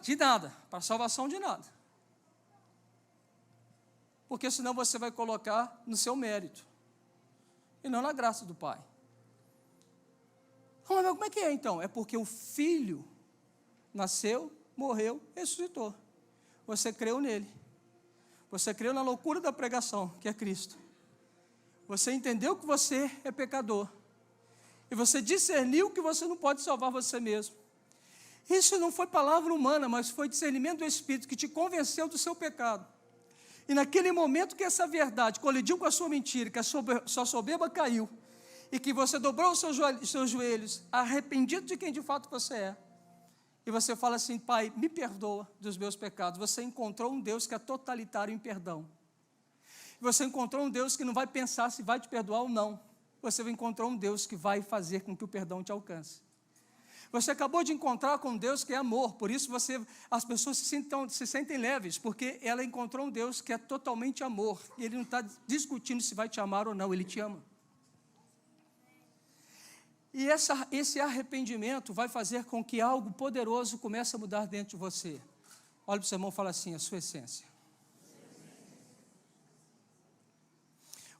para a salvação de nada. Porque senão você vai colocar no seu mérito, e não na graça do Pai. Como é que é então? É porque o Filho nasceu, morreu, ressuscitou. Você creu nele. Você creu na loucura da pregação, que é Cristo. Você entendeu que você é pecador. E você discerniu que você não pode salvar você mesmo. Isso não foi palavra humana, mas foi discernimento do Espírito que te convenceu do seu pecado. E naquele momento que essa verdade colidiu com a sua mentira, que a sua soberba caiu, e que você dobrou os seus joelhos, arrependido de quem de fato você é, e você fala assim: Pai, me perdoa dos meus pecados. Você encontrou um Deus que é totalitário em perdão. Você encontrou um Deus que não vai pensar se vai te perdoar ou não. Você encontrou um Deus que vai fazer com que o perdão te alcance. Você acabou de encontrar com um Deus que é amor, por isso as pessoas se sentem leves, porque ela encontrou um Deus que é totalmente amor, e Ele não está discutindo se vai te amar ou não, Ele te ama. E esse arrependimento vai fazer com que algo poderoso comece a mudar dentro de você. Olha para o seu irmão e fala assim: a sua essência.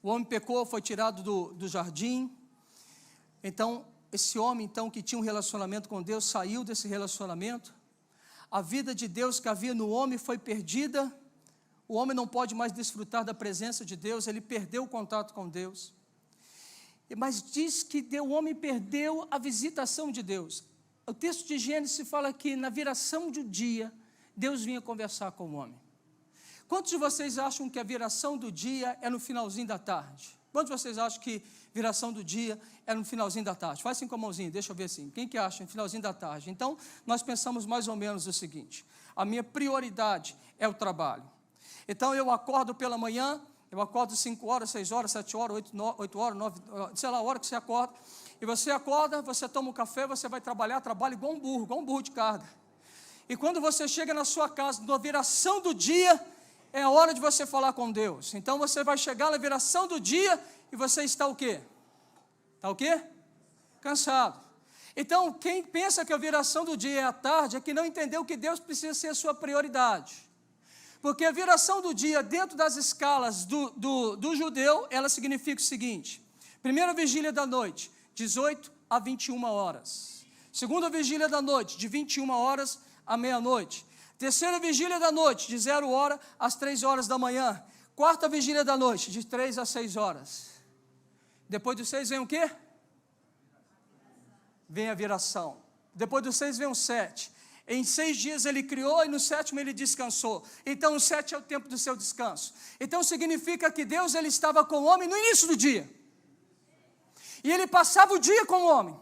O homem pecou, foi tirado do jardim, Então, esse homem, então, que tinha um relacionamento com Deus, saiu desse relacionamento. A vida de Deus que havia no homem foi perdida. O homem não pode mais desfrutar da presença de Deus, ele perdeu o contato com Deus. Mas diz que o homem perdeu a visitação de Deus. O texto de Gênesis fala que na viração do dia, Deus vinha conversar com o homem. Quantos de vocês acham que a viração do dia é no finalzinho da tarde? Quantos de vocês acham que viração do dia é no finalzinho da tarde? Faz assim com a mãozinha, deixa eu ver assim. Quem que acha no finalzinho da tarde? Então, nós pensamos mais ou menos o seguinte: a minha prioridade é o trabalho. Então, eu acordo pela manhã, eu acordo 5 horas, 6 horas, 7 horas, 8 horas, 9, sei lá, a hora que você acorda. E você acorda, você toma um café, você vai trabalhar, trabalha igual um burro de carga. E quando você chega na sua casa, na viração do dia, é a hora de você falar com Deus. Então você vai chegar na viração do dia e você está o quê? Está o quê? Cansado. Então, quem pensa que a viração do dia é a tarde, é que não entendeu que Deus precisa ser a sua prioridade. Porque a viração do dia, dentro das escalas do judeu, ela significa o seguinte: primeira vigília da noite, 18 a 21 horas. Segunda vigília da noite, de 21 horas à meia-noite. Terceira vigília da noite, de 0 hora às 3 horas da manhã. Quarta vigília da noite, de 3 às 6 horas. Depois dos 6 vem o quê? Vem a viração. Depois dos 6 vem o 7. Em 6 dias ele criou e no 7º ele descansou. Então o 7 é o tempo do seu descanso. Então significa que Deus ele estava com o homem no início do dia. E ele passava o dia com o homem.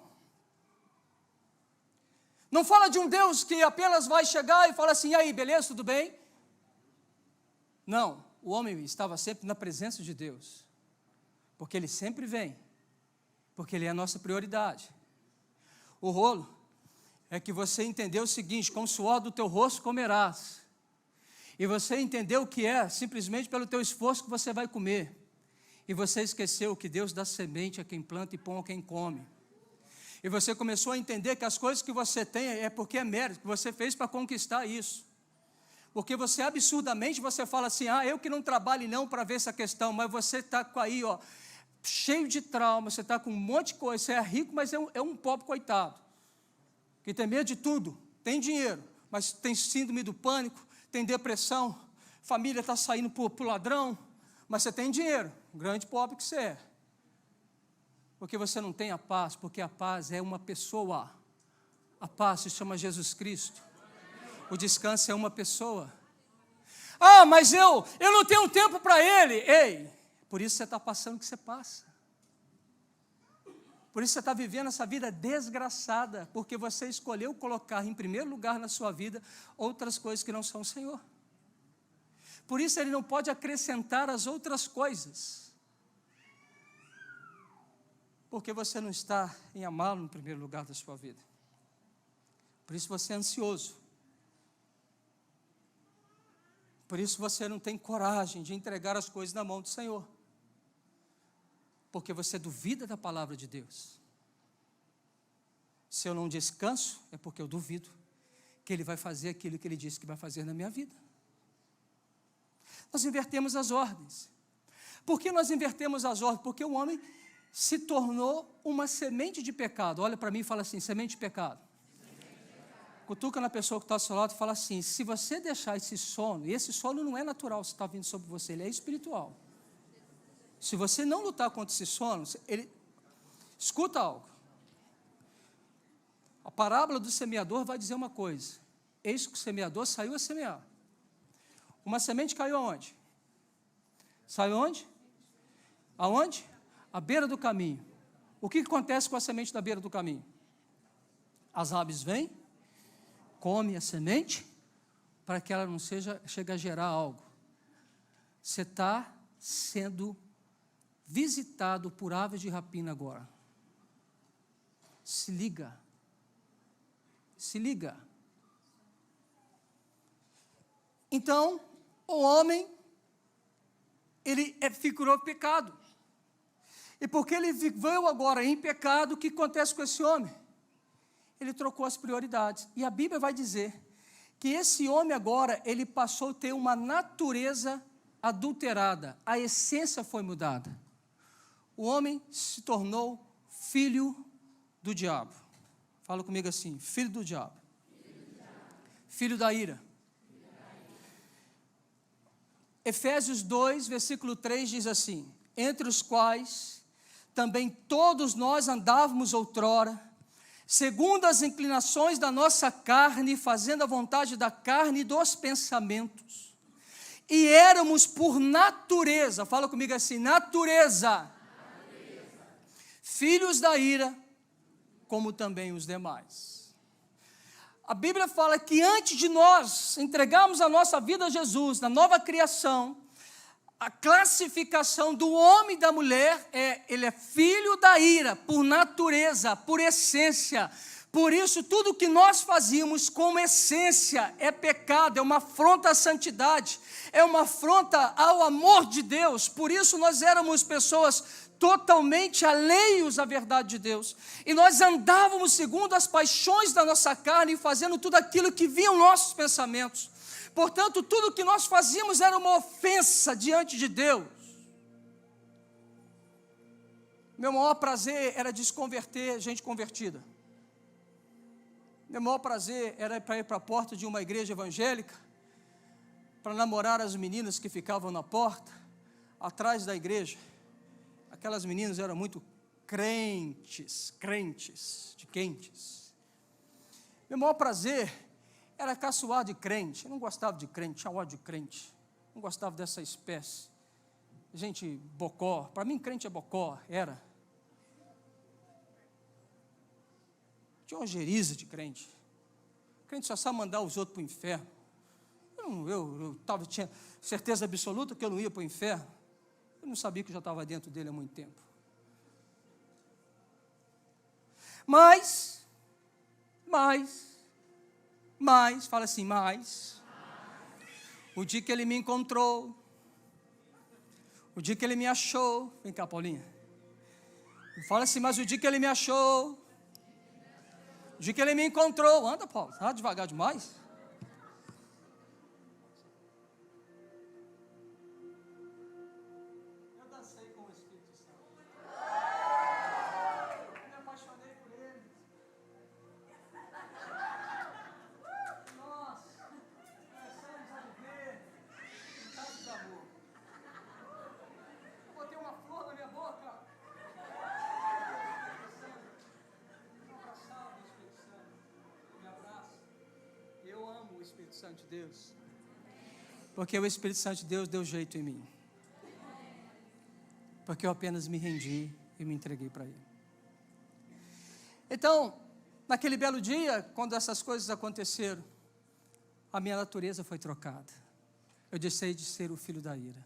Não fala de um Deus que apenas vai chegar e fala assim: e aí, beleza, tudo bem? Não, o homem estava sempre na presença de Deus. Porque ele sempre vem. Porque ele é a nossa prioridade. O rolo é que você entendeu o seguinte: com o suor do teu rosto comerás. E você entendeu que é simplesmente pelo teu esforço que você vai comer. E você esqueceu que Deus dá semente a quem planta e pão a quem come. E você começou a entender que as coisas que você tem é porque é mérito, que você fez para conquistar isso. Porque você absurdamente, você fala assim: ah, eu que não trabalho não para ver essa questão, mas você está aí, ó, cheio de trauma, você está com um monte de coisa, você é rico, mas é um pobre coitado, que tem medo de tudo, tem dinheiro, mas tem síndrome do pânico, tem depressão, família está saindo para o ladrão, mas você tem dinheiro, grande pobre que você é. Porque você não tem a paz, porque a paz é uma pessoa. A paz se chama Jesus Cristo. O descanso é uma pessoa. Ah, mas eu não tenho tempo para Ele. Ei, por isso você está passando o que você passa. Por isso você está vivendo essa vida desgraçada, porque você escolheu colocar em primeiro lugar na sua vida outras coisas que não são o Senhor. Por isso Ele não pode acrescentar as outras coisas. Porque você não está em amá-lo no primeiro lugar da sua vida. Por isso você é ansioso. Por isso você não tem coragem de entregar as coisas na mão do Senhor. Porque você duvida da palavra de Deus. Se eu não descanso, é porque eu duvido que Ele vai fazer aquilo que Ele disse que vai fazer na minha vida. Nós invertemos as ordens. Por que nós invertemos as ordens? Porque o homem se tornou uma semente de pecado. Olha para mim e fala assim: semente de pecado. Cutuca na pessoa que está ao seu lado e fala assim: se você deixar esse sono, e esse sono não é natural, se está vindo sobre você, ele é espiritual. Se você não lutar contra esse sono, escuta algo. A parábola do semeador vai dizer uma coisa: eis que o semeador saiu a semear. Uma semente caiu aonde? Saiu onde? Aonde? À beira do caminho. O que acontece com a semente da beira do caminho? As aves vêm, comem a semente, para que ela não chegue a gerar algo. Você está sendo visitado por aves de rapina agora. Se liga. Se liga. Então, o homem, ele figurou pecado. E porque ele viveu agora em pecado, o que acontece com esse homem? Ele trocou as prioridades. E a Bíblia vai dizer que esse homem agora, ele passou a ter uma natureza adulterada. A essência foi mudada. O homem se tornou filho do diabo. Fala comigo assim, filho do diabo. Filho da ira. Efésios 2, versículo 3 diz assim: entre os quais também todos nós andávamos outrora, segundo as inclinações da nossa carne, fazendo a vontade da carne e dos pensamentos. E éramos por natureza, fala comigo assim, natureza, filhos da ira, como também os demais. A Bíblia fala que antes de nós entregarmos a nossa vida a Jesus, na nova criação, a classificação do homem e da mulher ele é filho da ira, por natureza, por essência. Por isso, tudo que nós fazíamos como essência é pecado, é uma afronta à santidade, é uma afronta ao amor de Deus. Por isso, nós éramos pessoas totalmente alheios à verdade de Deus, e nós andávamos segundo as paixões da nossa carne, fazendo tudo aquilo que vinham nossos pensamentos. Portanto, tudo que nós fazíamos era uma ofensa diante de Deus. Meu maior prazer era desconverter gente convertida. Meu maior prazer era ir para a porta de uma igreja evangélica, para namorar as meninas que ficavam na porta, atrás da igreja. Aquelas meninas eram muito crentes, de quentes. Meu maior prazer era caçoar de crente. Eu não gostava de crente, tinha ódio de crente. Não gostava dessa espécie. Gente bocó, para mim crente é bocó, era. Tinha uma geriza de crente. Crente só sabe mandar os outros para o inferno. Eu tinha certeza absoluta que eu não ia para o inferno. Eu não sabia que eu já estava dentro dele há muito tempo. Mas, fala assim, o dia que ele me encontrou, o dia que ele me achou, vem cá, Paulinha, fala assim, mas o dia que ele me achou, o dia que ele me encontrou, anda, Paulo, tá devagar demais. Eu dancei com o Espírito Santo, eu me apaixonei por ele. Nós começamos a viver um caso de amor. Eu botei uma flor na minha boca. Um abraçado do Espírito Santo. Me abraça. Eu amo o Espírito Santo de Deus. Porque o Espírito Santo de Deus deu jeito em mim. Porque eu apenas me rendi e me entreguei para Ele. Então, naquele belo dia, quando essas coisas aconteceram, a minha natureza foi trocada. Eu deixei de ser o filho da ira,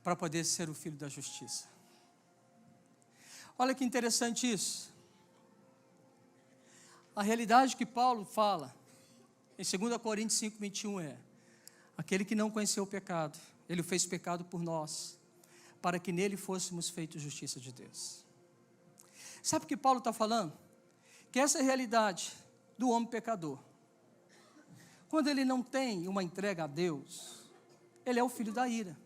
para poder ser o filho da justiça. Olha que interessante isso. A realidade que Paulo fala, em 2 Coríntios 5, 21 é: aquele que não conheceu o pecado, ele o fez pecado por nós, para que nele fôssemos feitos justiça de Deus. Sabe o que Paulo está falando? Que essa é a realidade do homem pecador. Quando ele não tem uma entrega a Deus, ele é o filho da ira.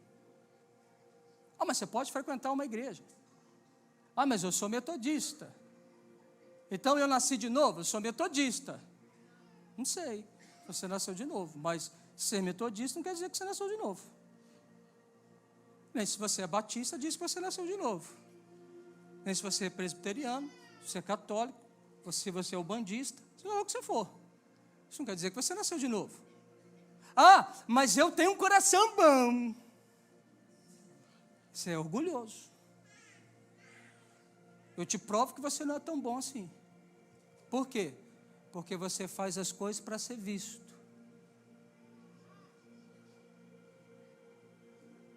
Ah, mas você pode frequentar uma igreja. Ah, mas eu sou metodista. Então eu nasci de novo, eu sou metodista. Não sei, você nasceu de novo, mas ser metodista não quer dizer que você nasceu de novo. Nem se você é batista, diz que você nasceu de novo. Nem se você é presbiteriano, se você é católico, se você é ubandista, seja lá o que você for. Isso não quer dizer que você nasceu de novo. Ah, mas eu tenho um coração bom. Você é orgulhoso. Eu te provo que você não é tão bom assim. Por quê? Porque você faz as coisas para ser visto.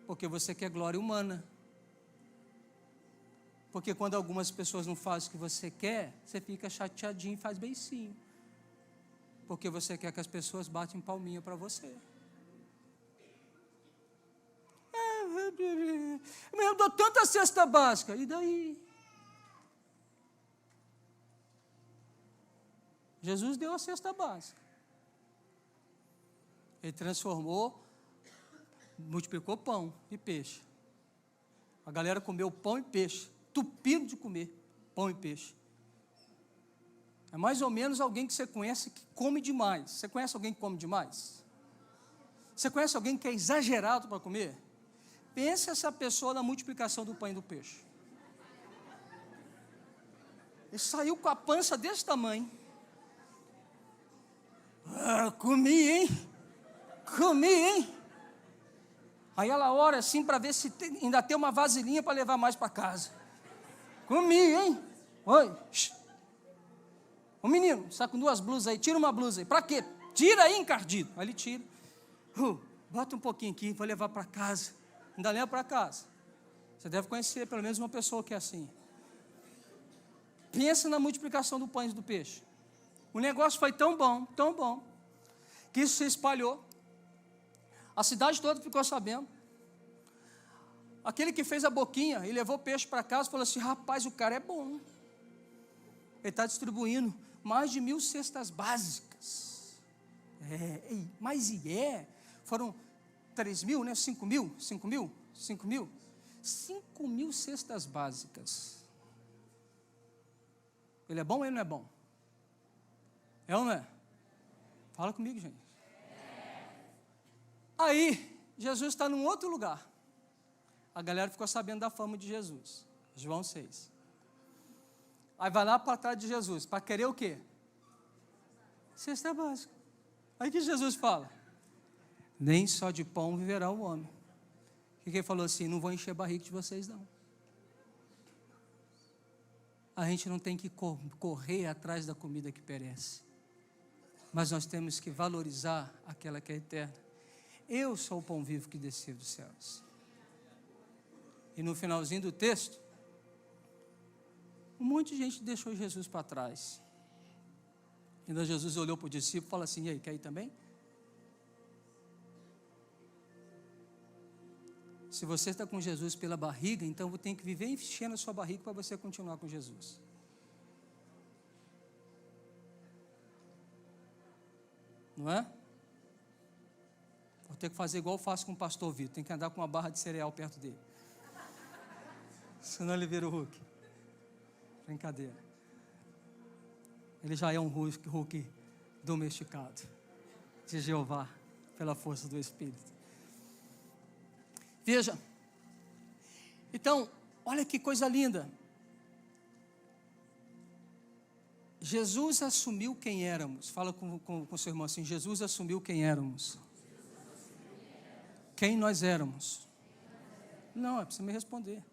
Porque você quer glória humana. Porque quando algumas pessoas não fazem o que você quer, você fica chateadinho e faz beicinho. Porque você quer que as pessoas batem palminha para você. Eu dou tanta cesta básica. E daí? Jesus deu a cesta básica. Ele transformou, multiplicou pão e peixe. A galera comeu pão e peixe. entupido de comer pão e peixe. É mais ou menos alguém que você conhece que come demais. Você conhece alguém que come demais? Você conhece alguém que é exagerado para comer? Pensa essa pessoa na multiplicação do pão e do peixe. Ele saiu com a pança desse tamanho. Comi, hein? Comi, hein? Aí ela ora assim para ver se ainda tem uma vasilhinha para levar mais para casa. Comi, hein? Oi. Ô menino, está com 2 blusas aí, tira uma blusa aí. Para quê? Tira aí, encardido. Aí ele tira. Bota um pouquinho aqui, vou levar para casa. Ainda leva para casa. Você deve conhecer pelo menos uma pessoa que é assim. Pensa na multiplicação do pão e do peixe. O negócio foi tão bom, que isso se espalhou. A cidade toda ficou sabendo. Aquele que fez a boquinha e levou peixe para casa, falou assim, rapaz, o cara é bom. Ele está distribuindo mais de 1.000 cestas básicas. Foram 3.000, né? 5.000? 5.000 cestas básicas. Ele é bom ou ele não é bom? É ou não é? Fala comigo, gente. Aí, Jesus está num outro lugar. A galera ficou sabendo da fama de Jesus. João 6. Aí vai lá para trás de Jesus, para querer o quê? Cesta básica. Aí que Jesus fala? Nem só de pão viverá o homem. O que ele falou assim? Não vou encher a barriga de vocês, não. A gente não tem que correr atrás da comida que perece. Mas nós temos que valorizar aquela que é eterna. Eu sou o pão vivo que desceu dos céus. E no finalzinho do texto, um monte de gente deixou Jesus para trás. Ainda Jesus olhou para o discípulo e falou assim, e aí, quer ir também? Se você está com Jesus pela barriga, então você tem que viver enchendo a sua barriga para você continuar com Jesus. Não é? Vou ter que fazer igual eu faço com o pastor Vitor, tem que andar com uma barra de cereal perto dele. Senão ele vira o Hulk. Brincadeira. Ele já é um Hulk domesticado de Jeová, pela força do Espírito. Veja. Então, olha que coisa linda. Jesus assumiu quem éramos. Fala com seu irmão assim, Jesus assumiu quem éramos. Quem nós éramos? Não, é para você me responder.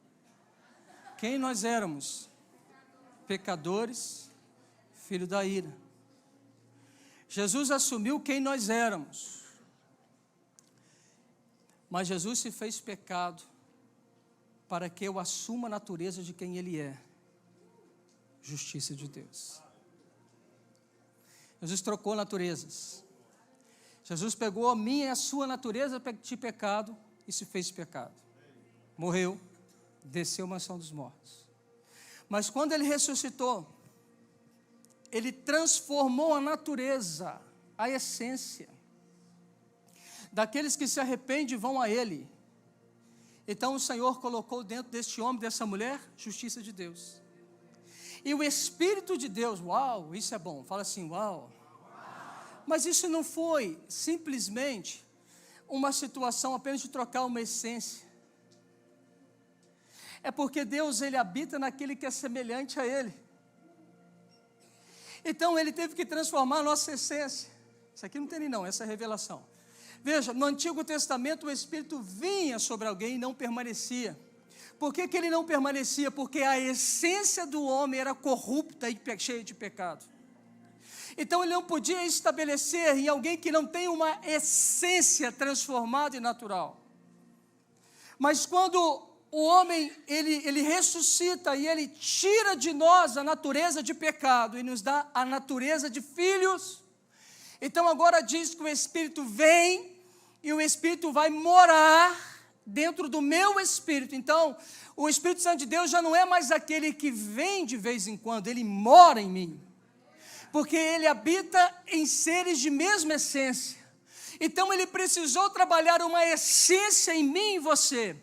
Quem nós éramos? Pecadores, filho da ira. Jesus assumiu quem nós éramos. Mas Jesus se fez pecado para que eu assuma a natureza de quem Ele é. Justiça de Deus. Jesus trocou naturezas. Jesus pegou a minha e a sua natureza de pecado e se fez pecado. Morreu, desceu à mansão dos mortos. Mas quando Ele ressuscitou, Ele transformou a natureza, a essência. Daqueles que se arrependem vão a Ele. Então o Senhor colocou dentro deste homem, dessa mulher, justiça de Deus. E o Espírito de Deus, uau, isso é bom, fala assim, uau. Mas isso não foi simplesmente uma situação apenas de trocar uma essência. É porque Deus, Ele habita naquele que é semelhante a Ele. Então Ele teve que transformar a nossa essência. Isso aqui não tem nem não, essa é a revelação. Veja, no Antigo Testamento o Espírito vinha sobre alguém e não permanecia. Por que Ele não permanecia? Porque a essência do homem era corrupta e cheia de pecado. Então Ele não podia estabelecer em alguém que não tem uma essência transformada e natural. Mas quando o homem, ele ressuscita e Ele tira de nós a natureza de pecado e nos dá a natureza de filhos, então agora diz que o Espírito vem e o Espírito vai morar dentro do meu espírito. Então, o Espírito Santo de Deus já não é mais aquele que vem de vez em quando, ele mora em mim. Porque ele habita em seres de mesma essência. Então, ele precisou trabalhar uma essência em mim e você.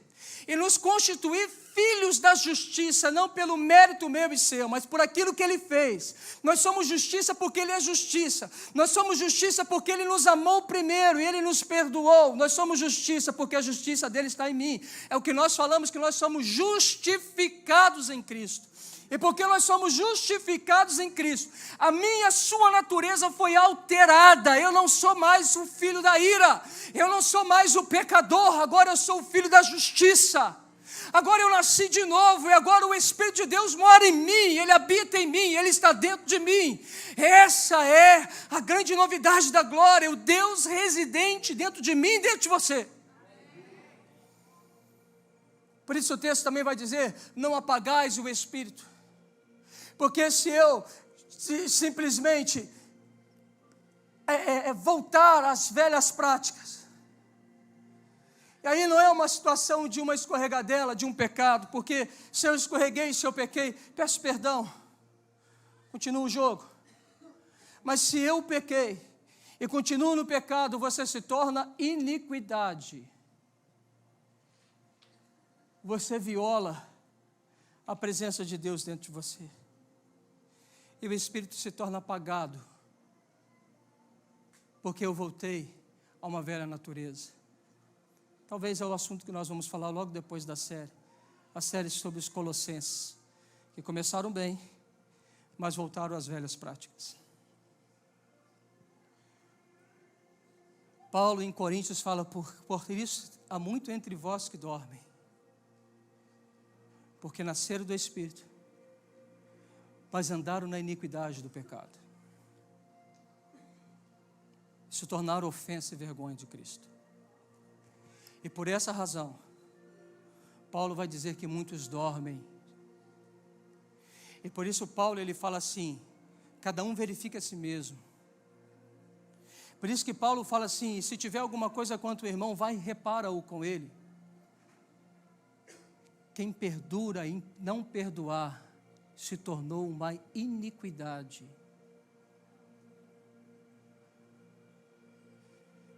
E nos constituir filhos da justiça, não pelo mérito meu e seu, mas por aquilo que Ele fez. Nós somos justiça porque Ele é justiça. Nós somos justiça porque Ele nos amou primeiro e Ele nos perdoou. Nós somos justiça porque a justiça dEle está em mim. É o que nós falamos, que nós somos justificados em Cristo. E porque nós somos justificados em Cristo, a minha, a sua natureza foi alterada. Eu não sou mais o filho da ira, eu não sou mais o pecador, agora eu sou o filho da justiça. Agora eu nasci de novo e agora o Espírito de Deus mora em mim, Ele habita em mim, Ele está dentro de mim. Essa é a grande novidade da glória, o Deus residente dentro de mim e dentro de você. Por isso o texto também vai dizer, não apagais o Espírito. Porque se eu simplesmente voltar às velhas práticas, e aí não é uma situação de uma escorregadela, de um pecado, porque se eu escorreguei, se eu pequei, peço perdão, continua o jogo. Mas se eu pequei e continuo no pecado, você se torna iniquidade. Você viola a presença de Deus dentro de você. E o Espírito se torna apagado, porque eu voltei a uma velha natureza. Talvez é o assunto que nós vamos falar logo depois da série, a série sobre os Colossenses, que começaram bem, mas voltaram às velhas práticas. Paulo em Coríntios fala, por isso há muito entre vós que dormem, porque nasceram do Espírito, mas andaram na iniquidade do pecado. Se tornaram ofensa e vergonha de Cristo. E por essa razão, Paulo vai dizer que muitos dormem. E por isso Paulo ele fala assim, cada um verifica a si mesmo. Por isso que Paulo fala assim, se tiver alguma coisa contra o irmão, vai e repara-o com ele. Quem perdura em não perdoar, se tornou uma iniquidade.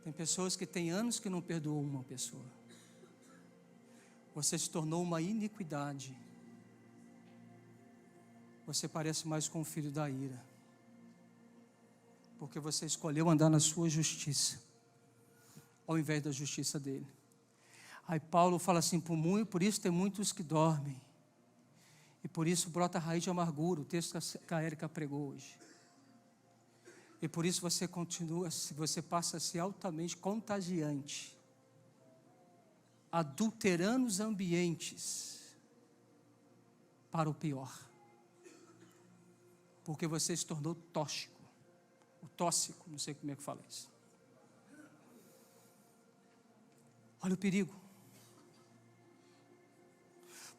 Tem pessoas que têm anos que não perdoam uma pessoa. Você se tornou uma iniquidade. Você parece mais com o filho da ira. Porque você escolheu andar na sua justiça, ao invés da justiça dele. Aí Paulo fala assim, por isso tem muitos que dormem. E por isso brota a raiz de amargura, o texto que a Érica pregou hoje. E por isso você passa a ser altamente contagiante, adulterando os ambientes para o pior. Porque você se tornou tóxico, não sei como é que fala isso. Olha o perigo.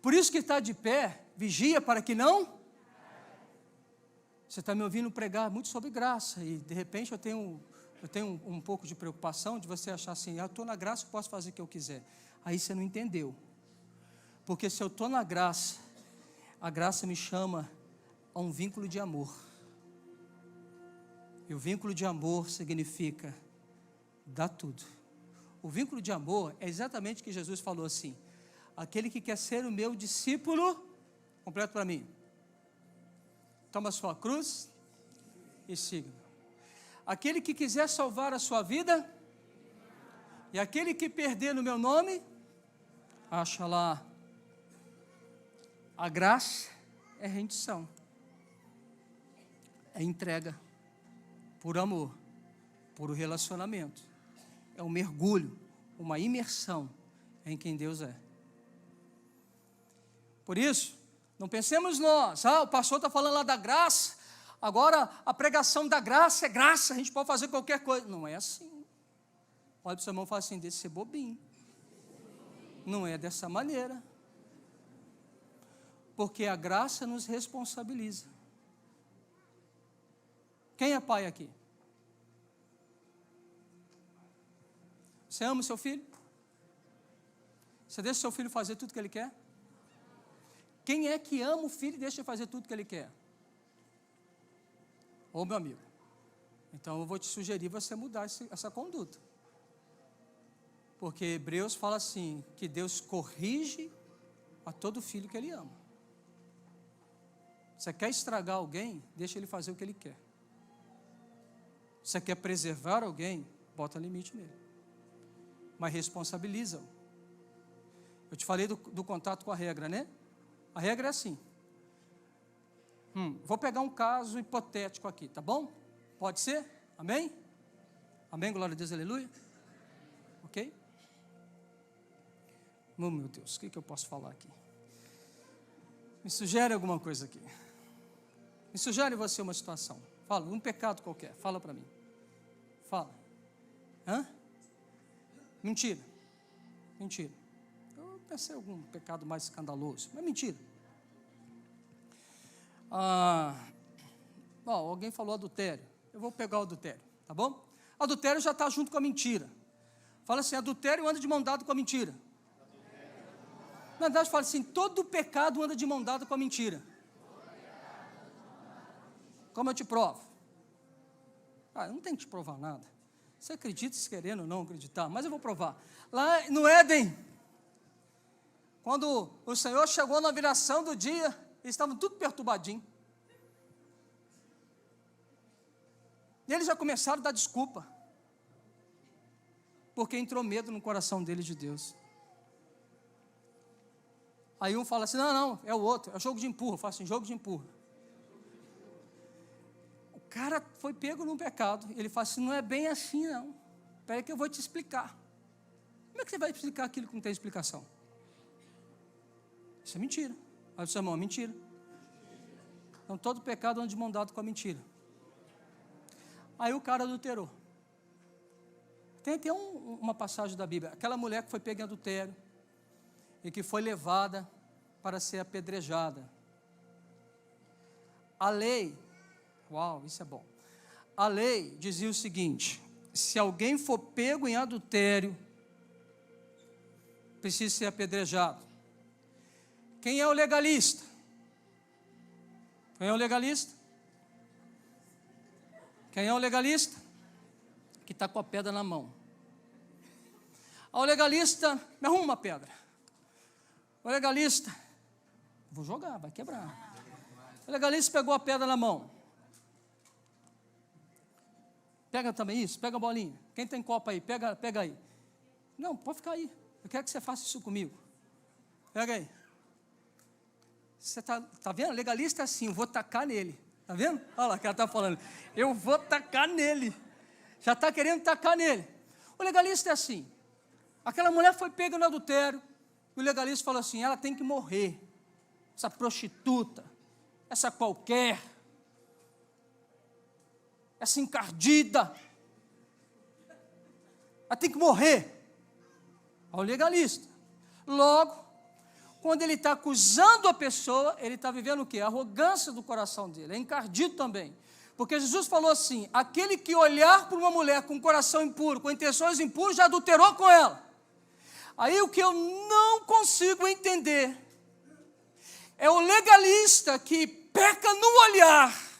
Por isso que está de pé, vigia para que não. Você está me ouvindo pregar muito sobre graça, e de repente eu tenho um pouco de preocupação de você achar assim, eu estou na graça, eu posso fazer o que eu quiser. Aí você não entendeu. Porque se eu estou na graça, a graça me chama a um vínculo de amor. E o vínculo de amor significa dar tudo. O vínculo de amor é exatamente o que Jesus falou assim, aquele que quer ser o meu discípulo, completo para mim, toma a sua cruz e siga. Aquele que quiser salvar a sua vida, e aquele que perder no meu nome, acha lá. A graça é rendição, é entrega, por amor, por relacionamento, é um mergulho, uma imersão em quem Deus é. Por isso, não pensemos nós, o pastor está falando lá da graça, agora a pregação da graça é graça, a gente pode fazer qualquer coisa. Não é assim. Olha para o seu irmão e fala assim, deixa de ser bobinho. Não é dessa maneira. Porque a graça nos responsabiliza. Quem é pai aqui? Você ama o seu filho? Você deixa o seu filho fazer tudo que ele quer? Quem é que ama o filho e deixa ele fazer tudo que ele quer? Ô meu amigo, então eu vou te sugerir você mudar essa conduta. Porque Hebreus fala assim, que Deus corrige a todo filho que ele ama. Você quer estragar alguém, deixa ele fazer o que ele quer. Você quer preservar alguém, bota limite nele. Mas responsabiliza-o. Eu te falei do contato com a regra, né? A regra é assim. Vou pegar um caso hipotético aqui, tá bom? Pode ser? Amém? Amém, glória a Deus, aleluia? Ok? Oh, meu Deus, o que eu posso falar aqui? Me sugere alguma coisa aqui. Me sugere você uma situação. Fala, um pecado qualquer, fala para mim. Fala. Mentira. Mentira. Eu pensei em algum pecado mais escandaloso, mas mentira. Alguém falou adultério. Eu vou pegar o adultério, tá bom? Adultério já está junto com a mentira. Fala assim, adultério anda de mão dada com a mentira. Na verdade, fala assim, todo pecado anda de mão dada com a mentira. Como eu te provo? Eu não tenho que te provar nada. Você acredita se querendo ou não acreditar, mas eu vou provar. Lá no Éden, quando o Senhor chegou na viração do dia, eles estavam tudo perturbadinhos. E eles já começaram a dar desculpa, porque entrou medo no coração deles de Deus. Aí um fala assim, não, é o outro, é jogo de empurra. Fala assim, jogo de empurra. O cara foi pego num pecado, ele fala assim, não é bem assim não, espera que eu vou te explicar. Como é que você vai explicar aquilo que não tem explicação? Isso é mentira. Olha o seu irmão, é mentira. Então todo pecado anda de mão dada com a mentira. Aí o cara adulterou. Tem até uma passagem da Bíblia, aquela mulher que foi pega em adultério e que foi levada para ser apedrejada. A lei, isso é bom. A lei dizia o seguinte, se alguém for pego em adultério, precisa ser apedrejado. Quem é o legalista? Quem é o legalista? Quem é o legalista? Que está com a pedra na mão. O legalista, me arruma uma pedra. O legalista, vou jogar, vai quebrar. O legalista pegou a pedra na mão. Pega também isso, pega a bolinha. Quem tem copo aí, pega aí. Não, pode ficar aí. Eu quero que você faça isso comigo. Pega aí. Você tá vendo? Legalista é assim, eu vou tacar nele. Está vendo? Olha lá, o cara está falando. Eu vou tacar nele. Já está querendo tacar nele. O legalista é assim. Aquela mulher foi pega no adultério. O legalista falou assim, ela tem que morrer. Essa prostituta. Essa qualquer. Essa encardida. Ela tem que morrer. Olha o legalista. Logo, quando ele está acusando a pessoa, ele está vivendo o quê? A arrogância do coração dele, é encardido também. Porque Jesus falou assim, aquele que olhar para uma mulher com coração impuro, com intenções impuras, já adulterou com ela. Aí o que eu não consigo entender, é o legalista que peca no olhar,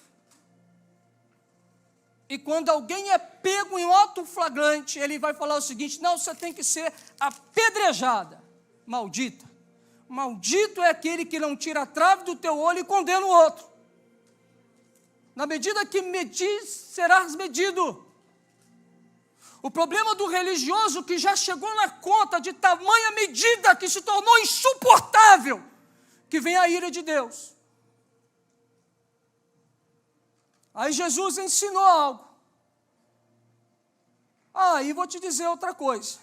e quando alguém é pego em ato flagrante, ele vai falar o seguinte, não, você tem que ser apedrejada, maldita. Maldito é aquele que não tira a trave do teu olho e condena o outro. Na medida que medis, serás medido. O problema do religioso que já chegou na conta de tamanha medida que se tornou insuportável, que vem a ira de Deus. Aí Jesus ensinou algo. E vou te dizer outra coisa.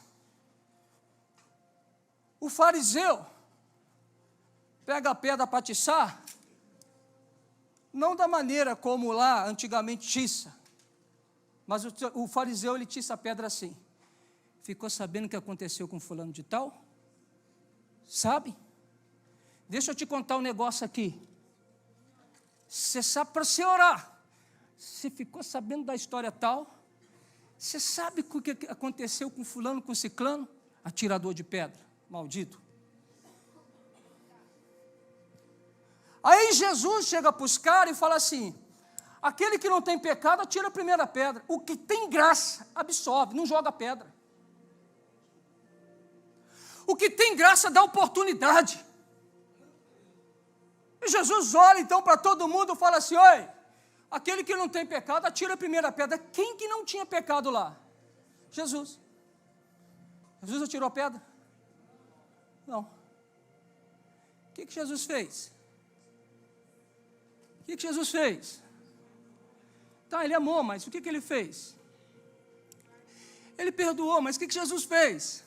O fariseu pega a pedra para atiçar, não da maneira como lá antigamente tiça, mas o fariseu ele tiça a pedra assim. Ficou sabendo o que aconteceu com fulano de tal? Sabe? Deixa eu te contar um negócio aqui. Você sabe para você orar. Você ficou sabendo da história tal? Você sabe o que aconteceu com fulano, com ciclano? Atirador de pedra, maldito. Aí Jesus chega para os caras e fala assim, aquele que não tem pecado, atira a primeira pedra. O que tem graça, absolve, não joga pedra. O que tem graça, dá oportunidade. E Jesus olha então para todo mundo e fala assim: oi, aquele que não tem pecado, atira a primeira pedra. Quem que não tinha pecado lá? Jesus. Jesus atirou a pedra? Não. O que Jesus fez? O que Jesus fez? Tá, ele amou, mas o que ele fez? Ele perdoou, mas o que Jesus fez?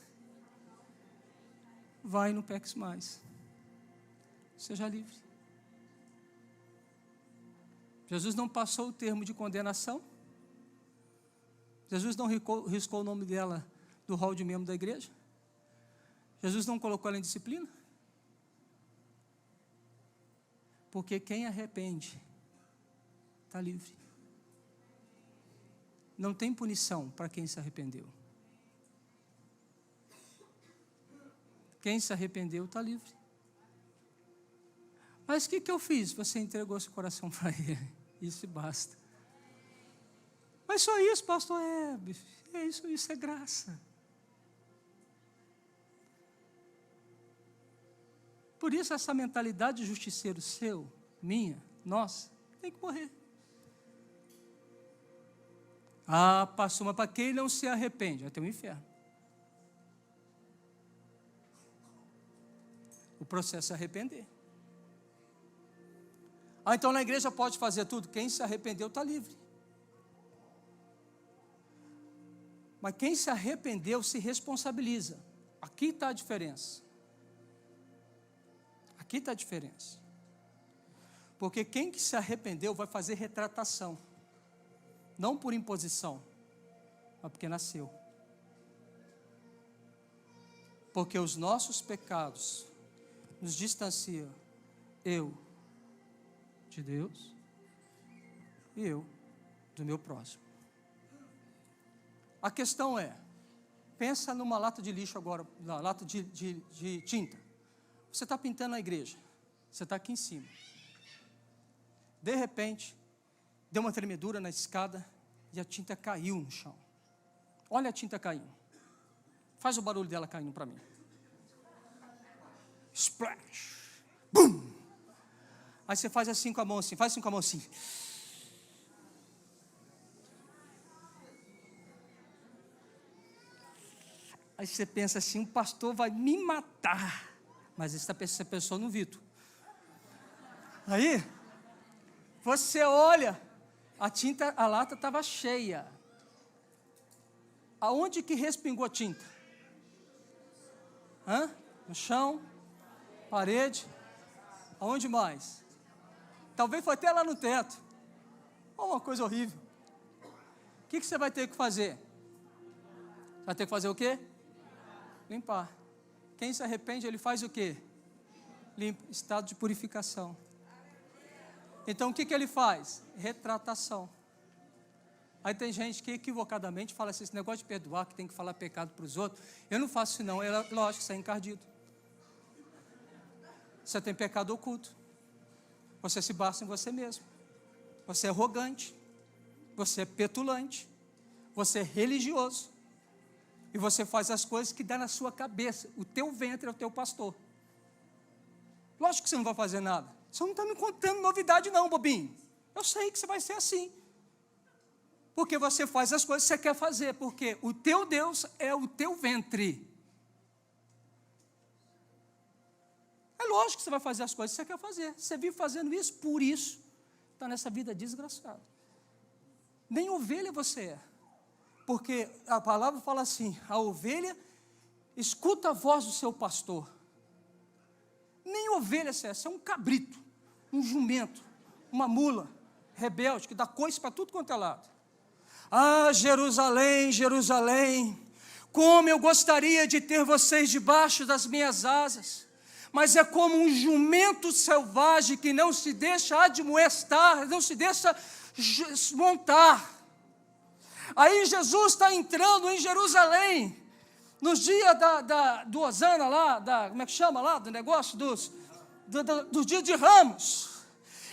Vai e não peques mais. Seja livre. Jesus não passou o termo de condenação. Jesus não riscou o nome dela do hall de membro da igreja. Jesus não colocou ela em disciplina. Porque quem arrepende está livre. Não tem punição para quem se arrependeu. Quem se arrependeu está livre. Mas o que eu fiz? Você entregou seu coração para Ele. Isso basta. Mas só isso, pastor? Isso é graça. Por isso essa mentalidade de justiceiro seu, minha, nossa, tem que morrer. Ah, pastor, mas para quem não se arrepende, vai ter um inferno. O processo é arrepender. Ah, então na igreja pode fazer tudo. Quem se arrependeu está livre. Mas quem se arrependeu se responsabiliza. Aqui está a diferença. Aqui está a diferença. Porque quem que se arrependeu vai fazer retratação. Não por imposição, mas porque nasceu. Porque os nossos pecados nos distanciam, eu de Deus e eu do meu próximo. A questão é, pensa numa lata de lixo agora, na lata de tinta. Você está pintando a igreja, você está aqui em cima. De repente, deu uma tremedura na escada e a tinta caiu no chão. Olha a tinta caindo. Faz o barulho dela caindo para mim. Splash. Bum. Aí você faz assim com a mão assim. Faz assim com a mão assim. Aí você pensa assim, um pastor vai me matar. Mas essa pessoa não viu. Aí, você olha, a lata estava cheia. Aonde que respingou a tinta? No chão, parede, aonde mais? Talvez foi até lá no teto. Uma coisa horrível. O que você vai ter que fazer? Vai ter que fazer o quê? Limpar. Quem se arrepende, ele faz o quê? Limpa, estado de purificação. Então o que ele faz? Retratação. Aí tem gente que equivocadamente fala assim, esse negócio de perdoar, que tem que falar pecado para os outros. Eu não faço isso não, lógico, isso é encardido. Você tem pecado oculto. Você se basta em você mesmo. Você é arrogante. Você é petulante. Você é religioso. E você faz as coisas que dá na sua cabeça. O teu ventre é o teu pastor. Lógico que você não vai fazer nada. Você não está me contando novidade não, bobinho. Eu sei que você vai ser assim. Porque você faz as coisas que você quer fazer. Porque o teu Deus é o teu ventre. É lógico que você vai fazer as coisas que você quer fazer. Você vive fazendo isso, por isso está nessa vida desgraçada. Nem ovelha você é. Porque a palavra fala assim, a ovelha escuta a voz do seu pastor. Nem ovelha você é um cabrito, um jumento, uma mula rebelde, que dá coice para tudo quanto é lado. Ah, Jerusalém, Jerusalém, como eu gostaria de ter vocês debaixo das minhas asas, mas é como um jumento selvagem que não se deixa admoestar, não se deixa montar. Aí Jesus está entrando em Jerusalém, nos dias do Osana lá, como é que chama lá, do negócio dos dias de Ramos.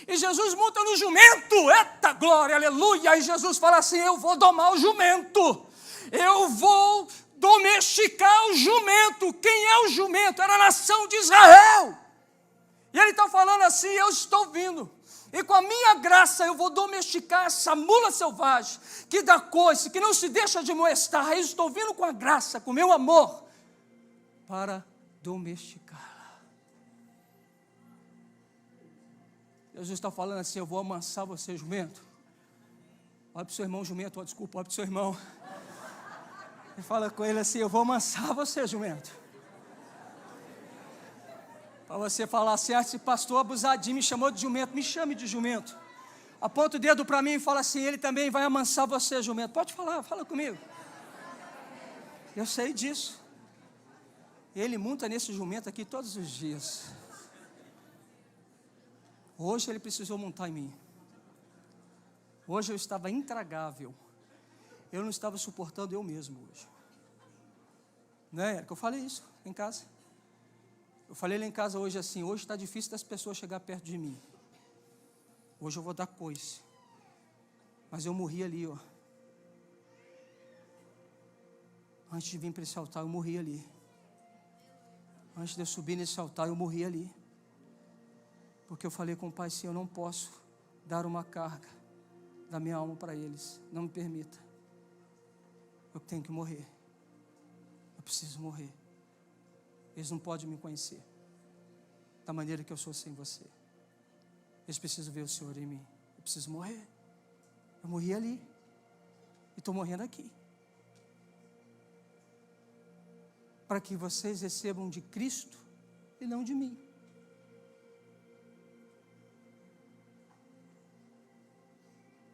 E Jesus monta no jumento, eita glória, aleluia. E Jesus fala assim, eu vou domar o jumento, eu vou domesticar o jumento. Quem é o jumento? Era a nação de Israel. E ele está falando assim: eu estou vindo, e com a minha graça eu vou domesticar essa mula selvagem, que dá coice, que não se deixa de molestar. Eu estou vindo com a graça, com o meu amor, para domesticá-la. Jesus está falando assim: eu vou amansar você, jumento. Olha para o seu irmão, jumento, olha para o seu irmão. E fala com ele assim: eu vou amansar você, jumento. Para você falar assim: esse pastor abusadinho me chamou de jumento, me chame de jumento. Aponta o dedo para mim e fala assim: ele também vai amansar você, jumento. Pode falar, fala comigo. Eu sei disso. Ele monta nesse jumento aqui todos os dias. Hoje ele precisou montar em mim. Hoje eu estava intragável. Eu não estava suportando eu mesmo hoje. Né, Érica? Eu falei isso em casa. Eu falei lá em casa hoje assim: hoje está difícil das pessoas chegar perto de mim. Hoje eu vou dar coice. Mas eu morri ali, ó. Antes de vir para esse altar, eu morri ali. Antes de eu subir nesse altar, eu morri ali. Porque eu falei com o Pai assim: eu não posso dar uma carga da minha alma para eles. Não me permita. Eu tenho que morrer. Eu preciso morrer. Eles não podem me conhecer da maneira que eu sou sem você. Eles precisam ver o Senhor em mim. Eu preciso morrer. Eu morri ali. E estou morrendo aqui. Para que vocês recebam de Cristo e não de mim.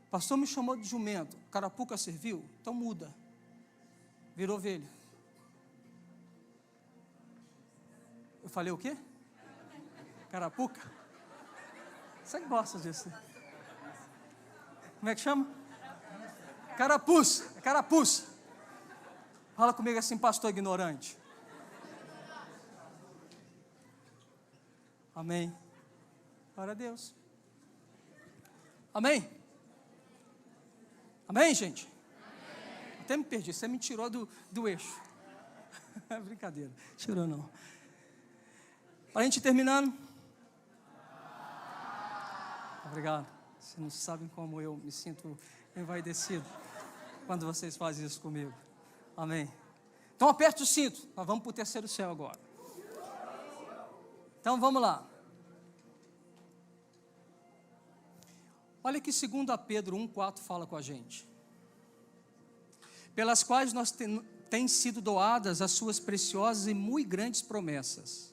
O pastor me chamou de jumento. Carapuca serviu? Então muda. Virou ovelha. Eu falei o quê? Carapuca? Você gosta disso? Como é que chama? Carapuz. Carapuz. Fala comigo assim: pastor ignorante. Amém. Glória a Deus. Amém. Amém, gente? Amém. Até me perdi, você me tirou do eixo. Brincadeira, tirou não. Para a gente terminando. Obrigado. Vocês não sabem como eu me sinto envaidecido quando vocês fazem isso comigo. Amém. Então aperte o cinto. Nós vamos para o terceiro céu agora. Então vamos lá. Olha que 2 Pedro 1,4 fala com a gente. Pelas quais nós têm sido doadas as suas preciosas e muito grandes promessas,